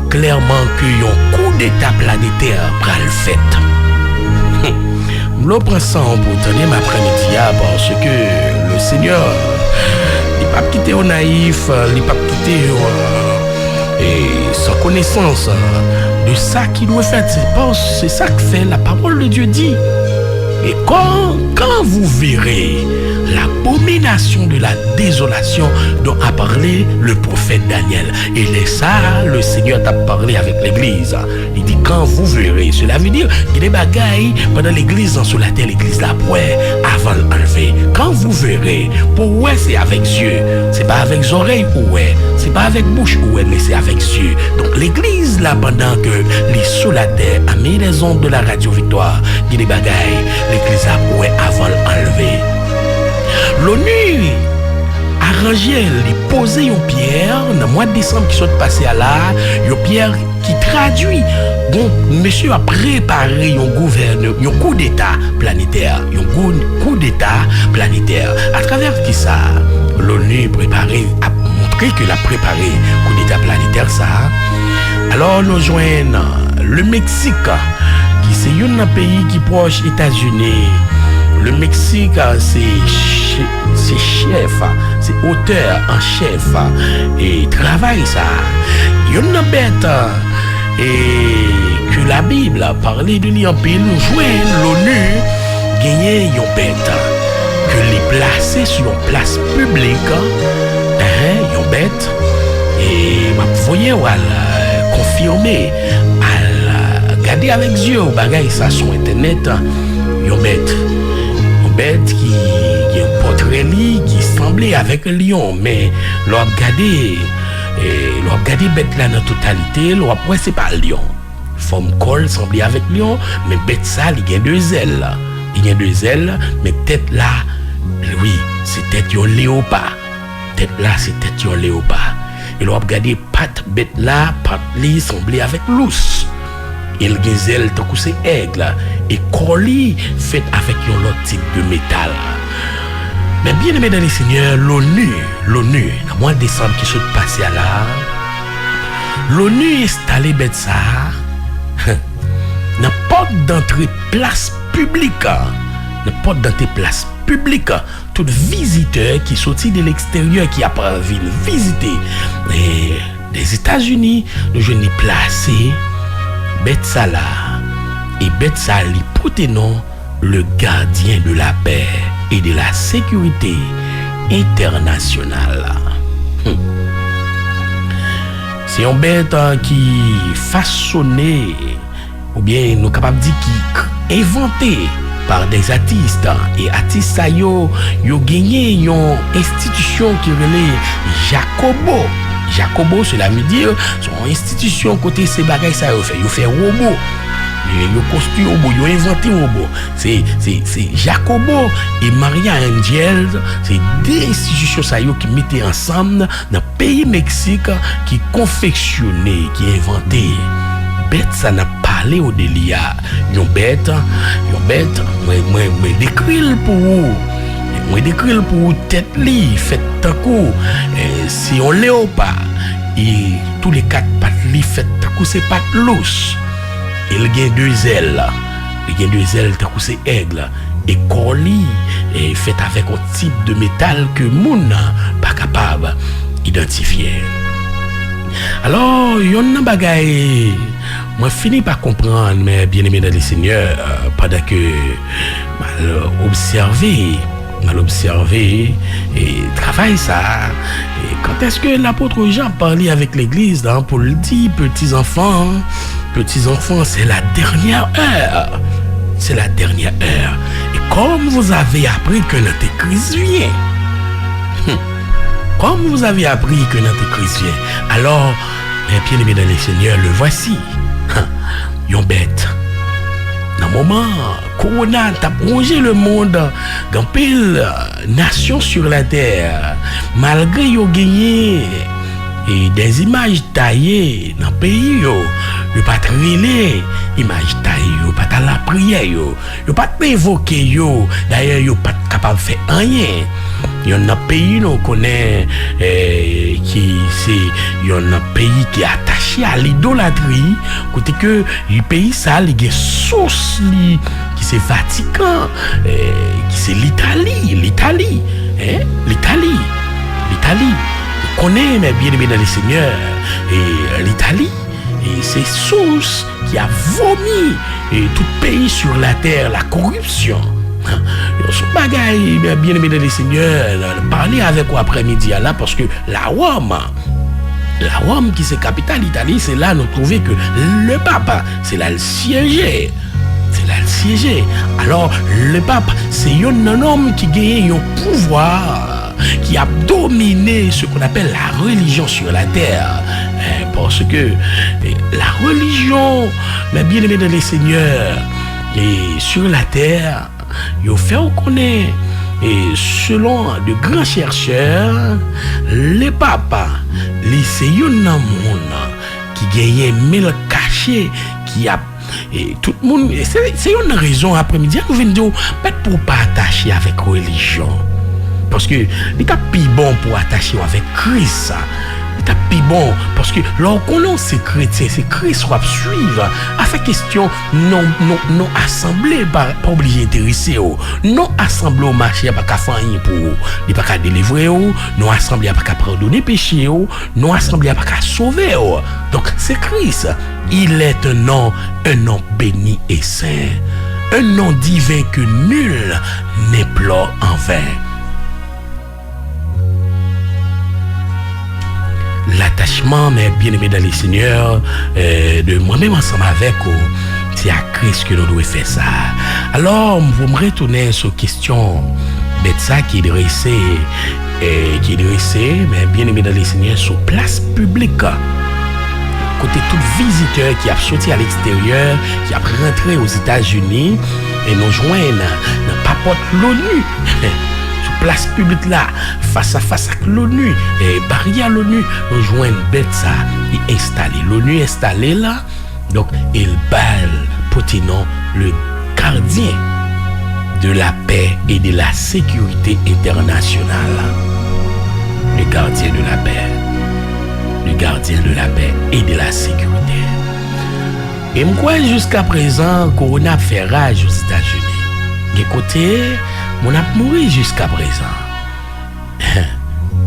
clairement que un coup d'état planétaire pral fait. Je prends ça pour tenir ma après-midi parce que le Seigneur il pas quitter au naïf, il pas quitter et sans connaissance de ça qu'il doit faire, c'est ça que fait la parole de Dieu dit. Et quand vous verrez l'abomination de la désolation dont a parlé le prophète Daniel, et c'est ça, le Seigneur t'a parlé avec l'église. Il dit quand vous verrez, cela veut dire qu'il y a des bagailles pendant l'église sur la terre, l'église là, ouais, avant l'enlever. Quand vous verrez, pour ouais, c'est avec yeux, c'est pas avec les oreilles ou ouais, c'est pas avec bouche ou ouais, mais c'est avec yeux. Donc l'église là, pendant que les sous la terre a mis les ondes de la radio Victoire, il y a des bagailles, l'église là, ouais, avant l'enlever. L'ONU arrangé, les poser une pierre dans le mois de décembre qui sont passés à là, une pierre qui traduit. Donc, monsieur a préparé un coup d'état planétaire, un coup d'état planétaire. À travers qui ça, l'ONU préparé, a montré qu'il a préparé un coup d'état planétaire ça. Alors, nous joignons le Mexique, qui c'est un pays qui est proche des États-Unis. Le Mexique, c'est chef, c'est auteur en chef et travaille ça. Il y a une bête et que la Bible a parlé de lui en pile, nous jouons l'ONU, gagner une bête que les placer sur une place publique, une bête et vous voyez, voilà, confirmer, regarder avec yeux, bagaille ça sur internet, une bête qui est un portrait qui semblait avec un lion, mais l'on a regardé bête là dans la totalité, l'on a c'est pas un lion. Forme col semblait avec lion, mais bête ça, il y a deux ailes. Il y a deux ailes, mais tête là, oui, c'est tête un léopard. Tête là, c'est tête un léopard. Et l'on a regardé patte bête là, patte li semblait avec l'ous. Il gazelle tant que c'est aigle et colis fait avec un autre type de métal. Mais bien aimé dans les seigneurs, l'ONU, dans le mois de décembre qui s'est passé à là, l'ONU installé bête ça, dans porte d'entrée place publique, dans porte d'entrée place publique, tout visiteur qui sortit de l'extérieur qui a pas envie de visiter les États-Unis, nous jeunes placé bête ça là, et bête ça li proténant le gardien de la paix et de la sécurité internationale. C'est un bête qui façonné, ou bien nous capables de dire qui inventé par des artistes, et artistes ça yo gagné une institution qui relève Jacobo, cela veut dire son institution côté ces bagages ça fait robot Ils ont construit robot, ils ont inventé robot. C'est Jacobo et Maria Angel, c'est deux institutions ça qui mettaient ensemble dans le pays Mexique qui confectionnaient, qui inventaient. Bête ça n'a parlé au délia. Yon bête, moi décrit pour vous. Moi décrit pour vous tête li, fait tant coup. Si on léopard et tous les quatre pattes li fait tant coup c'est pattes louche. Il gagne deux ailes. Il gagne deux ailes tant coup c'est aigle. Et corli est fait avec un type de métal que moun pas capable d'identifier. Alors, yon nan bagay, moi fini par comprendre, mes bien-aimés dans le Seigneur, pendant que mal observé et travaille ça. Et quand est-ce que l'apôtre Jean parlait avec l'église pour le dire, petits enfants, c'est la dernière heure. C'est la dernière heure. Et comme vous avez appris que notre Christ vient, comme vous avez appris que notre Christ vient, alors, mes bien-aimés dans le Seigneur, le voici. Yon bête. Dans le moment, Corona t'a plongé le monde dans pile nation sur la terre. Malgré yon gagné et des images taillées dans le pays, yon pas trélé, images taillées, yon pas à la prière, yon pas évoqué, d'ailleurs, yon pas capable de faire rien. Il y a un pays nous connaît qui c'est un pays qui est attaché à l'idolâtrie côté que le pays ça il y a source qui c'est Vatican qui c'est l'Italie on connaît mais bien aimé dans les seigneurs et l'Italie et c'est source qui a vomi et tout pays sur la terre la corruption. Son bagaille, bien aimé les seigneurs, parler avec vous après-midi là parce que la Rome qui c'est capitale d'Italie, c'est là nous trouver que le pape, c'est là le siéger. Alors le pape, c'est un homme qui gagne un pouvoir qui a dominé ce qu'on appelle la religion sur la terre. Parce que la religion, bien aimé les seigneurs, et sur la terre, il fait connaître et selon de grands chercheurs, les papas, c'est un monde qui gagne mille cachets qui a et tout le monde c'est une raison après-midi nous venons dire peut-être pour pas attacher avec religion parce que il est plus bon pour attacher avec Christ. C'est plus bon parce que lorsqu'on c'est chrétien, c'est Christ qu'on suivre. À cette question, non assemblée pas obligé d'intéresser. Non assemblée au marché pas qu'à faire rien pour, il pas qu'à délivrer, non assemblée pas qu'à pardonner péché, non assemblée pas qu'à sauver. Donc c'est Christ. Il est un nom béni et saint, un nom divin que nul n'implore en vain. L'attachement, mes bien-aimés dans les seigneurs, de moi-même ensemble avec vous, c'est à Christ que nous devons faire ça. Alors, vous me retournez sur la question de ça qui est dressée, mais bien-aimés dans les seigneurs, sur place publique. Côté tout visiteur qui a sorti à l'extérieur, qui a rentré aux États-Unis, et nous joignent dans papote l'ONU. Place publique là, face à face avec l'ONU, et barrière l'ONU, nous jouons une bête ça, et installé. L'ONU installé là, donc il balle Potinon, le gardien de la paix et de la sécurité internationale. Le gardien de la paix. Le gardien de la paix et de la sécurité. Et moi, jusqu'à présent, Corona fait rage aux États-Unis. Écoutez, mon a mouru jusqu'à présent.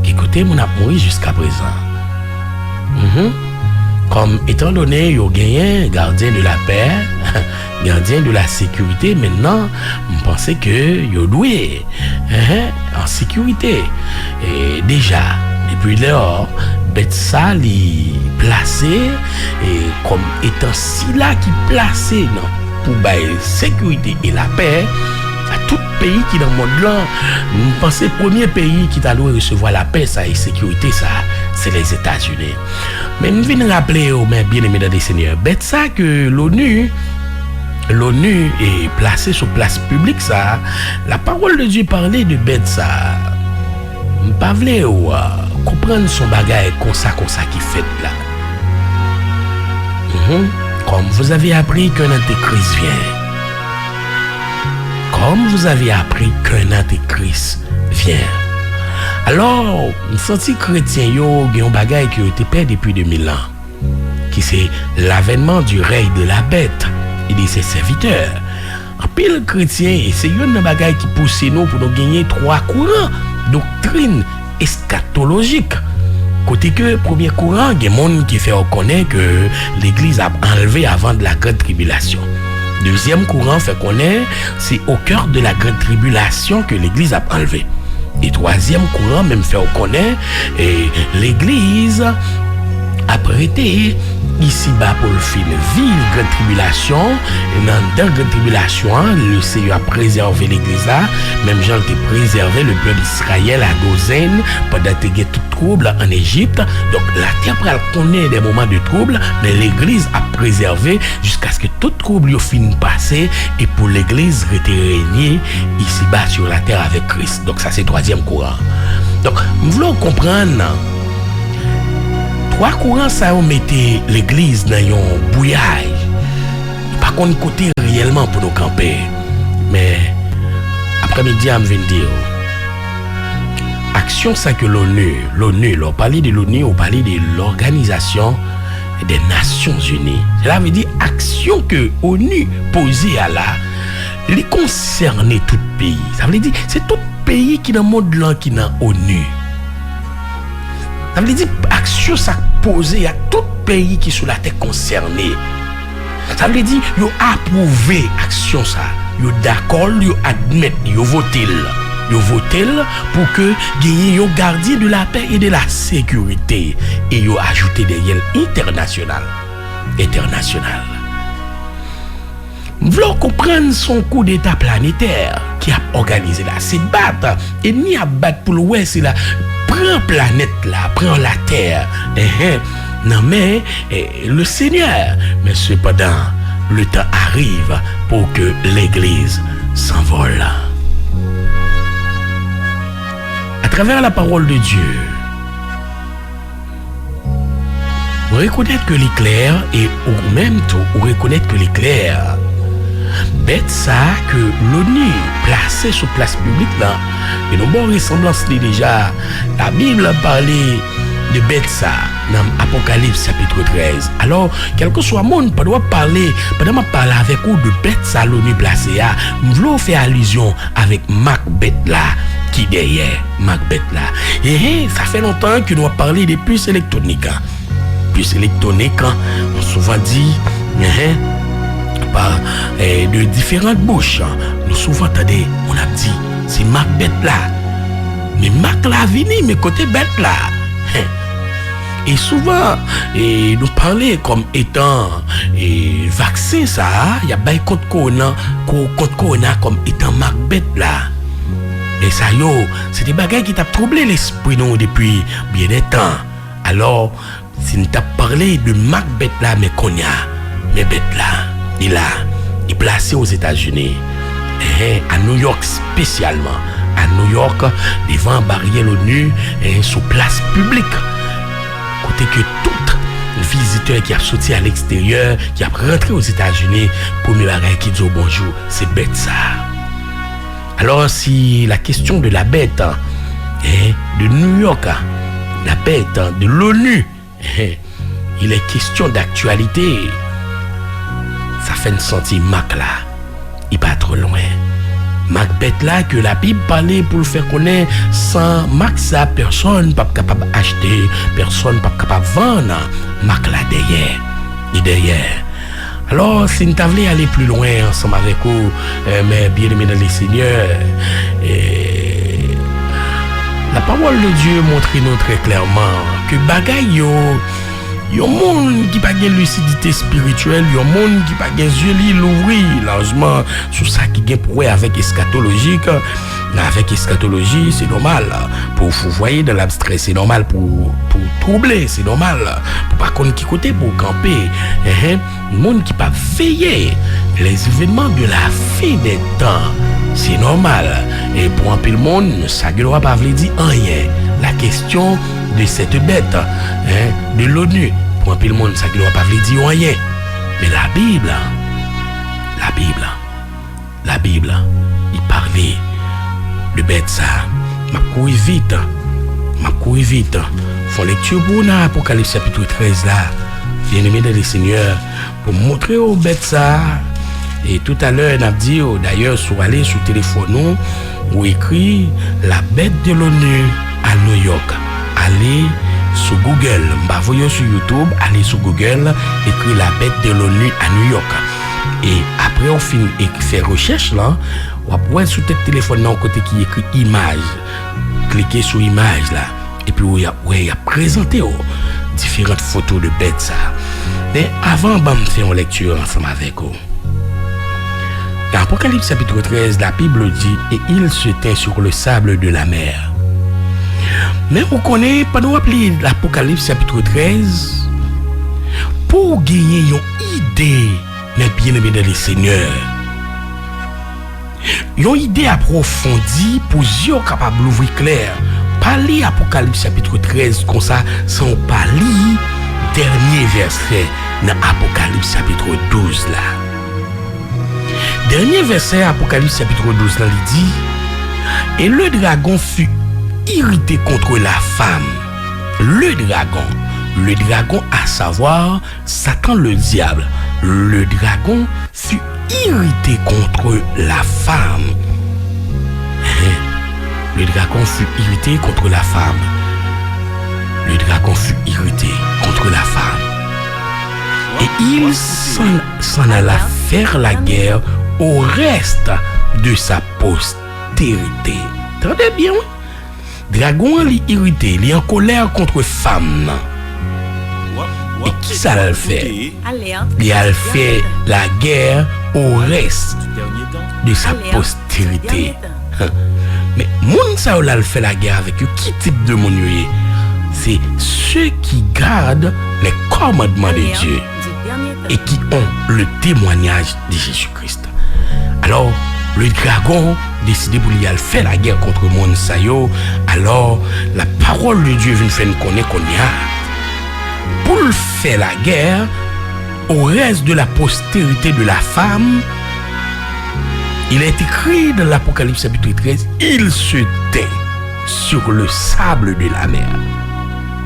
Écoutez, mon a mouru jusqu'à présent. Comme étant donné, il y a gagné gardien de la paix, gardien de la sécurité, maintenant, je pensais que il y a doué en sécurité. Et déjà, depuis lors, bête ça, li placé, et comme étant si là qui placé pour bailler sécurité et la paix, à tout pays qui dans le monde là, nous pensons premier pays qui t'a loué recevoir la paix ça et sécurité ça, c'est les États-Unis. Mais nous venons rappeler aux bien aimés dans les seigneurs, bête ça que l'ONU l'ONU est placée sur place publique, ça, la parole de Dieu parlait de bête, ça. Pas vle ou comprendre son bagage comme ça qui fait là. Comme vous avez appris qu'un antéchrist vient. Comme vous avez appris qu'un antéchrist vient. Alors, nous senti chrétiens yo un bagage qui a été perdu depuis 2000 ans. Qui c'est l'avènement du règne de la bête et de ses serviteurs. En pile chrétien, c'est un bagage qui pousse nous pour nous gagner 3 courants. Doctrine eschatologique. Côté que premier courant, il y a des gens qui fait reconnaître que l'église a enlevé avant de la grande tribulation. Deuxième courant fait connaître c'est au cœur de la grande tribulation que l'église a enlevé. Et troisième courant même fait reconnaître et l'église a prêté ici-bas pour le film vivre grande tribulation. Et dans la grande tribulation, le Seigneur a préservé l'église là. Même Jean a préservé le peuple d'Israël à Gozen pendant qu'il y a tout trouble en Égypte. Donc la terre connaît des moments de trouble, mais l'église a préservé jusqu'à ce que tout trouble finisse passer et pour l'église régner ici-bas sur la terre avec Christ. Donc ça c'est le troisième courant. Donc nous voulons comprendre 3 courants ça ont mis l'église dans un bouillage. Par contre côté réellement pour nous camper. Mais après-midi à me venir dire action ça que l'ONU, on parle de l'ONU, on parle de l'Organisation des Nations Unies. Cela veut dire action que l'ONU posée à la les concerner tout pays. Ça veut dire c'est tout pays qui dans le monde là qui dans l'ONU. Ça veut dire action ça posée à tout pays qui sous la terre concerné. Ça veut dire yo approuvé action ça, yo d'accord, yo admet, yo voté pour que gagner yo gardien de la paix et de la sécurité et yo ajouté des yeux international. Nous voulons comprendre son coup d'état planétaire qui a organisé là, c'est battre et ni à battre pour l'ouest, c'est là prend planète là, prend la terre. Non mais le Seigneur, mais cependant le temps arrive pour que l'église s'envole. À travers la parole de Dieu, reconnaître que l'éclair et ou même tout reconnaître que l'éclair bête ça que l'ONU placé sur place publique là et nos bonnes ressemblances déjà la Bible parlait de bête ça dans Apocalypse chapitre 13. Alors quel que soit monde pas doit parler pendant parler avec vous de bête ça l'ONU placé à nous voulons faire allusion avec Macbeth là qui derrière Macbeth là et ça fait longtemps que nous avons parlé des puces électroniques. Puces électroniques on souvent dit par de différentes bouches. Nous souvent attendez, on a dit, c'est Macbeth là. Mais Mac là vini, mais côté bête là. Et souvent, nous parler comme étant vaccin ça, il y a bien contre corona comme étant Macbeth là. Et ça yo, c'est des bagages qui t'a troublé l'esprit nous depuis bien des temps. Alors, si nous t'a parlé de Macbeth là, mais qu'on y a, mais bête là. Il est placé aux États-Unis, à New York spécialement, à New York, devant barrière l'ONU, sous place publique. Côté que tout visiteur qui a sorti à l'extérieur, qui a rentré aux États-Unis, premier bagage qui dit bonjour, c'est bête ça. Alors si la question de la bête de New York, la bête de l'ONU, il est question d'actualité. Ça fait une sentir Mac là, il pas trop loin. Macbeth là que la Bible parlait pour le faire connaître, sans Mac ça personne pas capable acheter, personne pas capable vendre. Mac là derrière. Alors si nous voulons aller plus loin ensemble avec vous, mais bien aimés dans les seigneurs, la parole de Dieu montre nous très clairement que bagaille yon monde qui pas de lucidité spirituelle, yon monde qui pas de yeux l'ouvrir largement sur ça qui gagne pour avec eschatologique. Avec eschatologie, c'est normal pour vous voyez dans l'abstrait, c'est normal pour troubler, c'est normal pour pas qu'on qui côté pour camper. Le monde qui pas veiller les événements de la fin des temps. C'est normal. Et pour un peu le monde, ça ne va pas dire rien. La question de cette bête, de l'ONU, pour un peu le monde, ça ne va pas dire rien. Mais la Bible, il parlait de bête ça. Ma couille vite. Faut lecture pour l'Apocalypse chapitre 13 là. Bien aimé dans les seigneurs, pour montrer aux bêtes ça. Et tout à l'heure, on a dit, d'ailleurs, sur aller sur le téléphone, ou écrit la bête de l'ONU à New York. Allez sur Google, voyez sur YouTube, allez sur Google, écrit la bête de l'ONU à New York. Et après, on finit et fait recherche là, on va sur votre téléphone, là, côté qui écrit image. Cliquez sur image là. Et puis, il y a présenté différentes photos de bêtes ça. Mais avant, on faire une lecture ensemble avec vous. Dans Apocalypse chapitre 13, la Bible dit « Et il se tint sur le sable de la mer ». Mais vous connaissez, pas nous appeler l'Apocalypse chapitre 13, pour gagner une idée, mais bien aimé dans les seigneurs. Une idée approfondie pour yeux capable d'ouvrir clair. Pas lire Apocalypse chapitre 13 comme ça, sans pas lire dernier verset dans Apocalypse chapitre 12 là. Dernier verset, Apocalypse chapitre 12, là, il dit « Et le dragon fut irrité contre la femme. » Le dragon, à savoir Satan le diable. Le dragon fut irrité contre la femme. Le dragon fut irrité contre la femme. Le dragon fut irrité contre la femme. Et il s'en alla faire la guerre au reste de sa postérité. Entendez bien, oui? Dragon est irrité, il est en colère contre femme. Et qui ça l'a fait? Il a fait la guerre au reste de sa postérité. Mais moun ça l'a fait la guerre avec eux. Qui type de moun? C'est ceux qui gardent les commandements de Dieu et qui ont le témoignage de Jésus-Christ. Alors, le dragon décide pour lui faire la guerre contre le monde. Alors, la parole de Dieu vient faire connaître qu'on y a. Pour faire la guerre au reste de la postérité de la femme, il est écrit dans l'Apocalypse chapitre 13, il se tait sur le sable de la mer.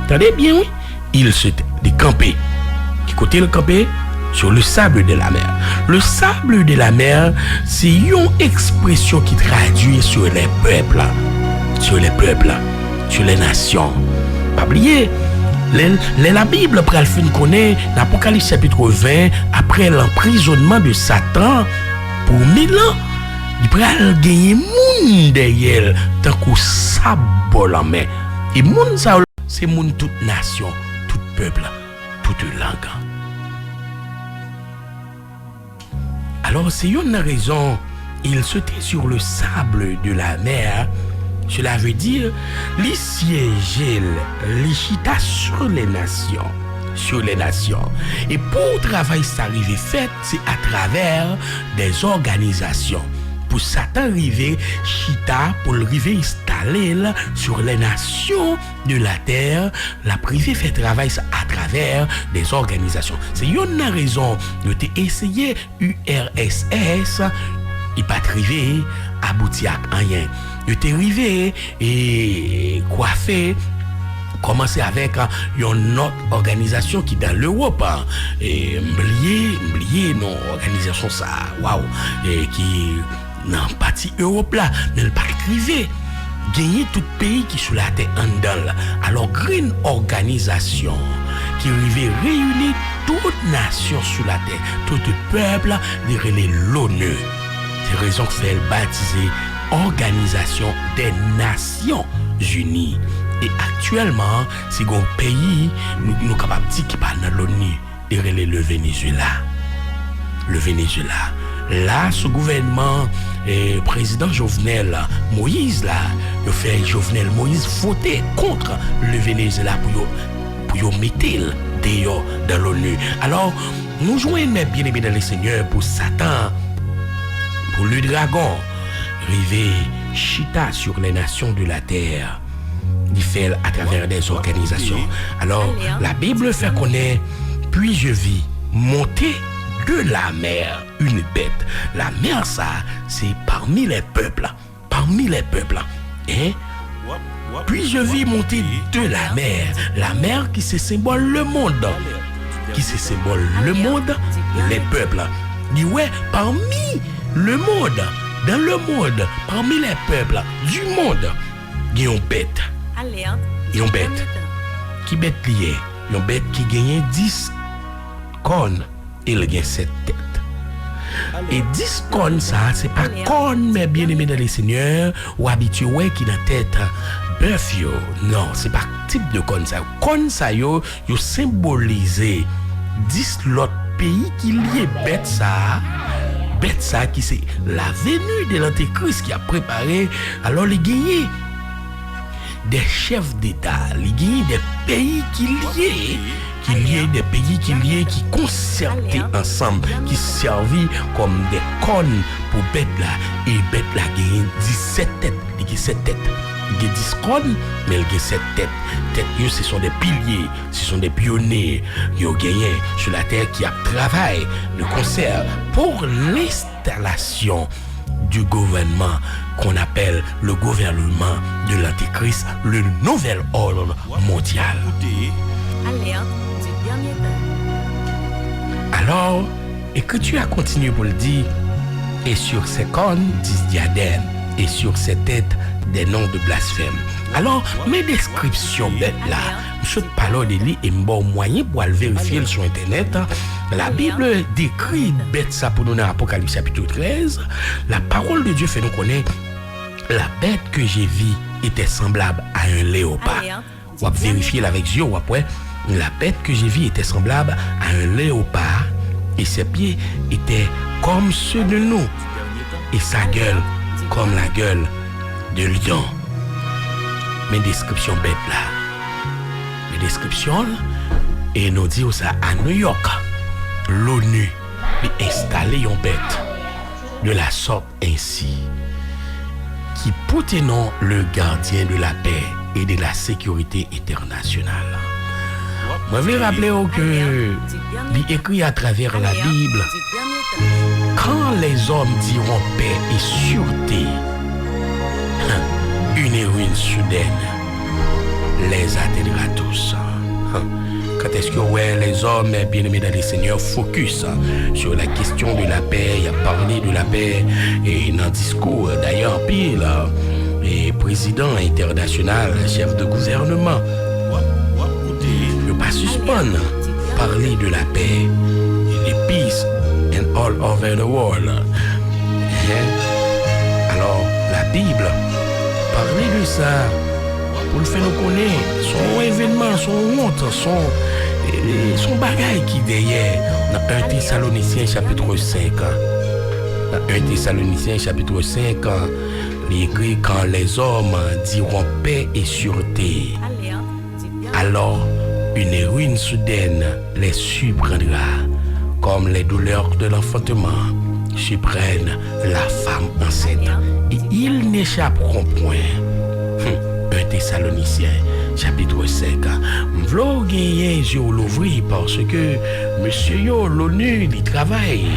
Attendez bien, oui? Il se tait. De camper. Qui côté le camper? Sur le sable de la mer. Le sable de la mer, c'est une expression qui traduit sur les peuples, sur les nations. Pas oublier, la Bible, après le connaît, l'Apocalypse chapitre 20, après l'emprisonnement de Satan, pour 1000 ans, il peut gagner monde derrière, tant qu'au sable en main. Et monde ça, c'est monde toute nation, tout peuple, toute langue. Alors, c'est une raison, il se tait sur le sable de la mer. Cela veut dire, les sièges, les chita sur les nations. Et pour travailler ça arriver fait, c'est à travers des organisations. Pour Satan arriver, chita, pour le arriver installer sur les nations de la terre, la privée fait travail ça à travers des organisations. C'est une raison de essayer URSS, il pas arrivé abouti à rien. Il est arrivé et coiffé. Commencer avec une autre organisation qui est dans l'Europe. Et oublier non organisation ça, waouh, et qui dans partie Europe là, mais le pas privé. Gagner tout pays qui sous la terre en dedans. Alors green organisation qui arrive réunir toutes nations sous la terre, tout peuple de l'ONU. C'est raison que fait baptiser Organisation des Nations Unies. Et actuellement, c'est un pays, nous capables de dire qui parle dans l'ONU, le Venezuela. Le Venezuela. Là, ce gouvernement, président Jovenel Moïse, là, il fait Jovenel Moïse voter contre le Venezuela pour mettre dehors dans l'ONU. Alors, nous joignons mes bien-aimés dans le Seigneur pour Satan, pour le dragon, rivé chita sur les nations de la terre. Il fait à travers des organisations. Alors, la Bible fait connaître, puis je vis monter de la mer une bête. La mer, ça, c'est parmi les peuples. Parmi les peuples. Hein? Puis je vis monter de la mer qui se symbole le monde. Qui se symbole le monde, les peuples. Dit ouais, parmi le monde, dans le monde, parmi les peuples du monde, il y a une bête. Il y a une bête. Qui bête liée? Il y a une bête qui gagne 10 cornes et il gagne 7 têtes. Et 10 cornes, ça, c'est pas cornes, mais bien aimé dans les seigneurs, ou habitué qui dans tête bœuf yo. Non, c'est pas type de cornes, ça. Cornes, ça, yo symbolisé 10 l'autre pays qui lié bête, ça, qui c'est la venue de l'Antéchrist qui a préparé. Alors, les gagnés des chefs d'État, les gagnés des pays qui liaient, des pays qui concertés ensemble, qui servaient comme des cornes pour bête là. Et bête là gagne 17 têtes, il y a 7 têtes. Il y a 10 cornes, mais il y a 7 têtes. Têtes, ce sont des piliers, ce sont des pionniers. Ils ont gagné sur la terre qui a travaillé de concert pour l'installation du gouvernement qu'on appelle le gouvernement de l'Antéchrist, le nouvel ordre mondial. Alors, Écriture a continué pour le dire, et sur ses cornes, 10 diadèmes, et sur ses têtes, des noms de blasphème. Alors, mes descriptions bêtes là, je parle de lui et bon moyen pour aller vérifier sur Internet. La Bible décrit bête ça pour nous dans Apocalypse chapitre 13. La parole de Dieu fait nous connaître la bête que j'ai vue était semblable à un léopard. On va vérifier avec Dieu, après. La bête que j'ai vue était semblable à un léopard et ses pieds étaient comme ceux de nous et sa gueule comme la gueule de lion. Mes descriptions bêtes là. Mes descriptions, et nous disons ça à New York. L'ONU a installé une bête de la sorte ainsi, qui porte nom le gardien de la paix et de la sécurité internationale. Je vais rappeler que il écrit à travers la Bible, quand les hommes diront paix et sûreté, une ruine soudaine les atteindra tous. Quand est-ce que les hommes bien-aimés dans les seigneurs focus sur la question de la paix, il a parlé de la paix et dans le discours d'ailleurs pile et président international, chef de gouvernement, ne pas suspendre parler de la paix et de peace and all over the world. Alors la Bible parler de ça pour le faire nous connaître son événement, son honte, son bagage qui derrière. Dans 1 Thessaloniciens chapitre 5. Dans 1 Thessaloniciens chapitre 5, il écrit quand les hommes diront paix et sûreté, alors une ruine soudaine les surprendra, comme les douleurs de l'enfantement surprennent la femme enceinte, et ils n'échapperont point. 1 Thessaloniciens chapitre 5. M'vlo gagner je l'ouvrir parce que monsieur yo l'ONU il travaille.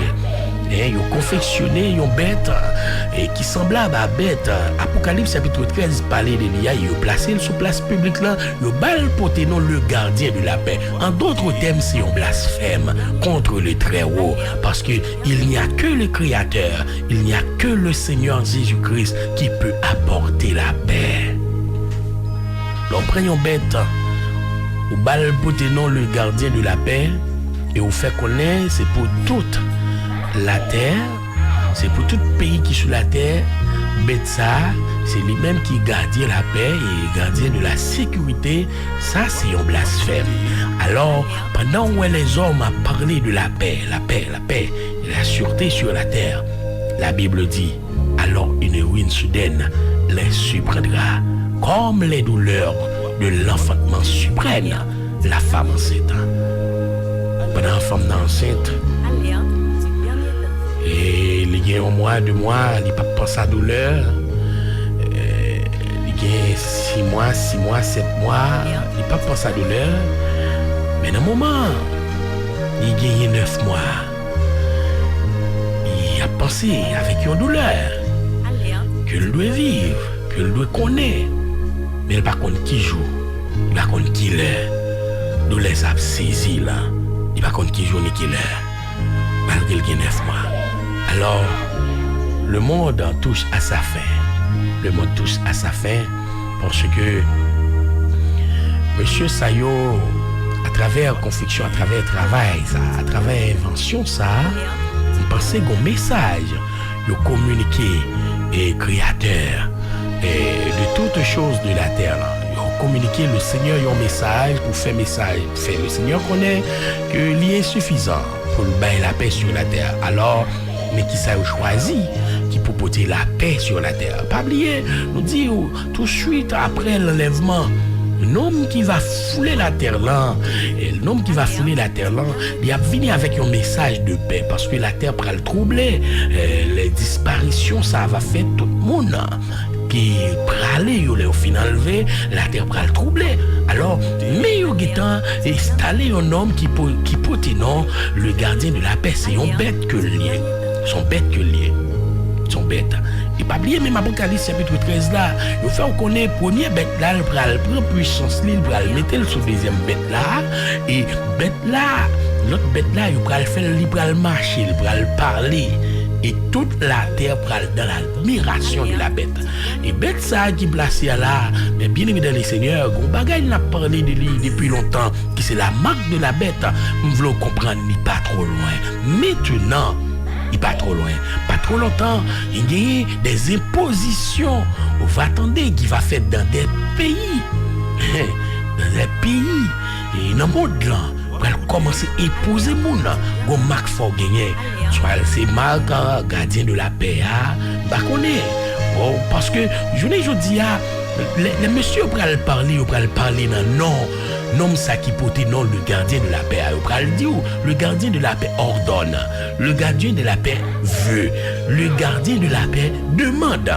Et ils ont confectionné une bête et qui semblable à bête. Apocalypse chapitre 13 parlait de l'IA, ils ont placé sur place publique là, ils ont balpoté non le gardien de la paix. En d'autres termes, c'est un blasphème contre le Très-Haut, parce que il n'y a que le Créateur, il n'y a que le Seigneur Jésus-Christ qui peut apporter la paix. Donc prenons bête, ou balpoté non le gardien de la paix, et vous fait connaître, c'est pour toute la terre, c'est pour tout pays qui est sur la terre. Bête ça, c'est lui-même qui gardien la paix et gardien de la sécurité. Ça, c'est un blasphème. Alors, pendant où les hommes ont parlé de la paix et la sûreté sur la terre, la Bible dit, alors une ruine soudaine les surprendra, comme les douleurs de l'enfantement surprennent la femme enceinte. pendant femme enceinte. Et il y a un mois, 2 mois, il n'a pas pensé à douleur. Il y a 6 mois, 7 mois, il n'a pas pensé à douleur. Mais dans un moment, il y a 9 mois. Il a pensé avec une douleur qu'il doit vivre, qu'il doit connaître. Mais il ne va pas connaître qui joue, il ne va pas connaître qui l'est. Nous les avons saisis là. Il ne va pas connaître qui joue ni qui l'est. Malgré qu'il y a 9 mois. Alors, le monde touche à sa fin. Le monde touche à sa fin parce que Monsieur Sayo, à travers confection, à travers travail, ça, à travers invention, ça, il pensait qu'un message, il communiqué et créateur et de toutes choses de la terre. Il a communiqué le Seigneur un message pour faire message. Le Seigneur connaît que il est suffisant pour bailler la paix sur la terre. Alors, mais qui ça a choisi, qui peut porter la paix sur la terre. Pas oublier, nous dit tout de suite après l'enlèvement, un homme qui va fouler la terre là, et l'homme qui va fouler la terre là, il a venu avec un message de paix parce que la terre prend le troubler, les disparitions, ça va faire tout le monde qui pralé au final la terre prend le troubler. Alors, mais il a installé un homme qui porte non le gardien de la paix, c'est un bête que lié. Sont bêtes que liés. Sont bêtes. Et pas oublier même Apocalypse chapitre 13 là, il faut connaître premier bête là, il prend puissance, il va mettre sur deuxième bête là, et bête là, l'autre bête là, il va faire, il va marcher, il va parler. Et toute la terre prend dans l'admiration de la bête. Et bête ça qui placé là, mais bien évidemment les seigneurs, on bagaille n'a parlé de lui depuis longtemps, qui c'est la marque de la bête. Nous voulons comprendre, il pas trop loin. Maintenant, il pas trop loin, pas trop longtemps, il y a des impositions. On va attendre qui va faire dans des pays. Dans des pays. Et dans le monde là, on va commencer à imposer les gens. On marque fort gagner. Soit c'est marque gardien de la paix. Parce que je dis, les messieurs vont parler dans non ça qui porte non le gardien de la paix. Le gardien de la paix ordonne. Le gardien de la paix veut. Le gardien de la paix demande.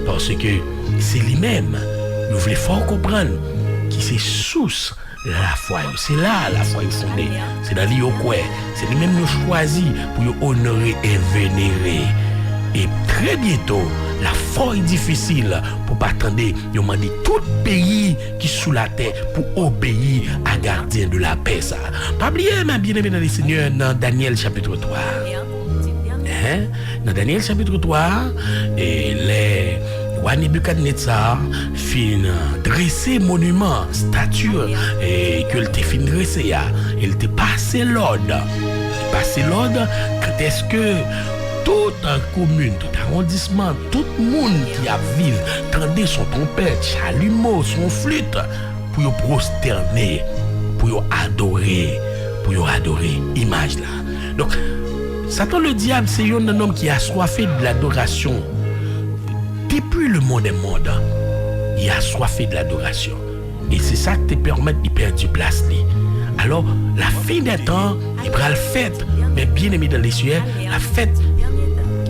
Parce que c'est lui-même. Nous voulons fort comprendre qui c'est source la foi. C'est là la foi est fondée. C'est dans lui quoi. C'est lui-même nous choisi pour honorer et vénérer. Et très bientôt, la foi est difficile pour pas attendre. Ils ont demandé tout pays qui sous la terre pour obéir à gardien de la paix. Ça. Pas oublier, ma bien-aimé dans les seigneurs, dans Daniel chapitre 3. Dans Daniel chapitre 3, et les rois Nebuchadnezzar fin dresser monument, statue, et que te fin dresser, il te passé l'ordre. Passé l'ordre, quand est-ce que toute commune, tout arrondissement, tout le monde qui a vivre, tendez son trompette, chalumeau, son flûte, pour prosterner, pour adorer image là. Donc, Satan le diable, c'est un homme qui a soifé de l'adoration. Depuis le monde est monde, il a soifé de l'adoration. Et c'est ça qui te permet de perdre du place. Alors, la fin des temps, il prend la fête, mais bien aimé dans les cieux, la fête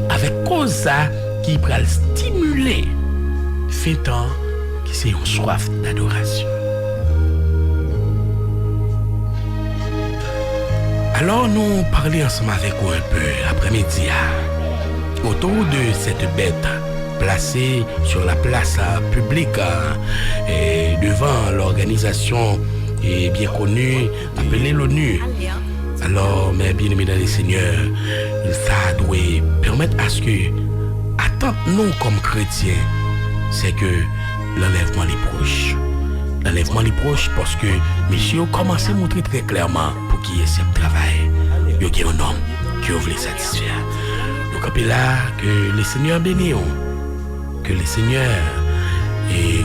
avec cause ça qui va stimuler fin temps qui c'est une soif d'adoration. Alors nous parlons ensemble avec vous un peu après-midi autour de cette bête placée sur la place publique et devant l'organisation bien connue appelée l'ONU. Alors, mes bien-aimés dans les seigneurs, ça doit permettre à ce que, attendre nous comme chrétiens, c'est que l'enlèvement est proche. L'enlèvement est proche parce que monsieur a commencé à montrer très clairement pour qui est ce travail. Il y a un homme qui veut les satisfaire. Donc, là, que les seigneurs bénissent, que les seigneurs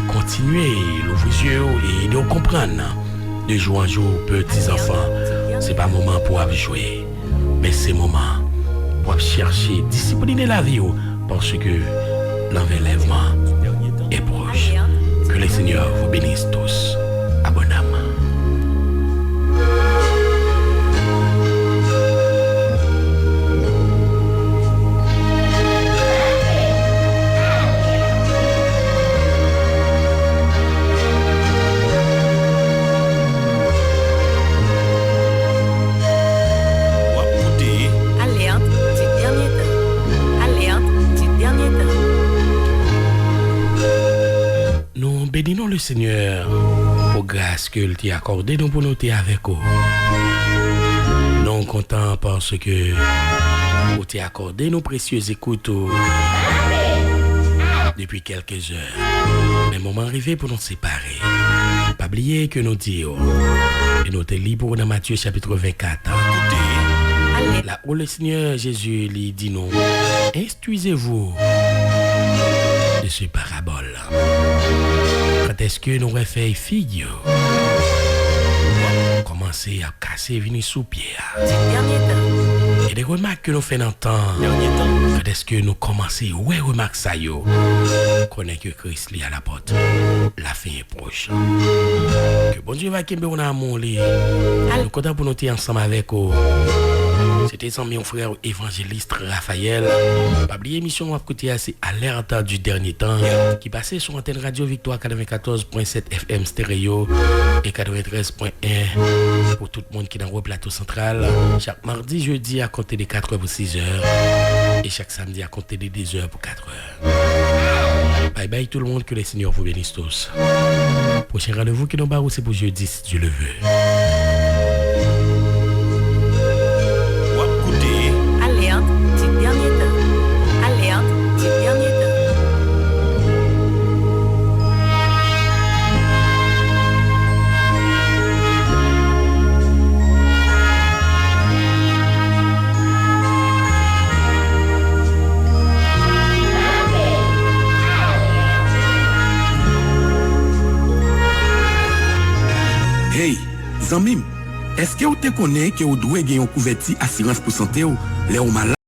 continuent l'ouvrir les yeux et de comprendre de jour en jour, petits enfants. C'est pas moment pour jouer, mais c'est moment pour chercher, discipliner la vie, parce que l'enlèvement est proche. Que les seigneurs vous bénissent tous abondamment. le Seigneur pour grâce qu'il t'a accordé nous pour nous t'es avec vous. Non content parce que vous t'es accordé nos précieuses écoutes depuis quelques heures. Mais moment arrivé pour nous séparer. Pas oublier que nous disons et nous te libres dans Matthieu chapitre 24. Là où le Seigneur Jésus lui dit non, instruisez-vous de ce parabole. Quand est-ce que nous refait figure commencer à casser venir sous pied. Et des remarques que nous faisons dans le temps. Quand est-ce que nous commençons ouais remarque ça yo. Connaît que Christ est à la porte. La fin est proche. Que bon Dieu va qu'il on a amour li. Nous content pour nous être ensemble avec vous. C'était sans mon frère évangéliste Raphaël. Pas oublier émission à côté c'est Alerte du dernier temps qui passait sur antenne radio Victoire 94.7 FM stéréo et 93.1 pour tout le monde qui est dans le plateau central chaque mardi jeudi à compter de 4h pour 6h et chaque samedi à compter de 10h pour 4h. Bye bye tout le monde, que les seigneurs vous bénissent tous. Prochain rendez-vous qui nous barre c'est pour jeudi si Dieu le veut. Hey, Zamim, est-ce que vous te connaissez que vous devez gagner une couverture assurance pour santé ou les malades?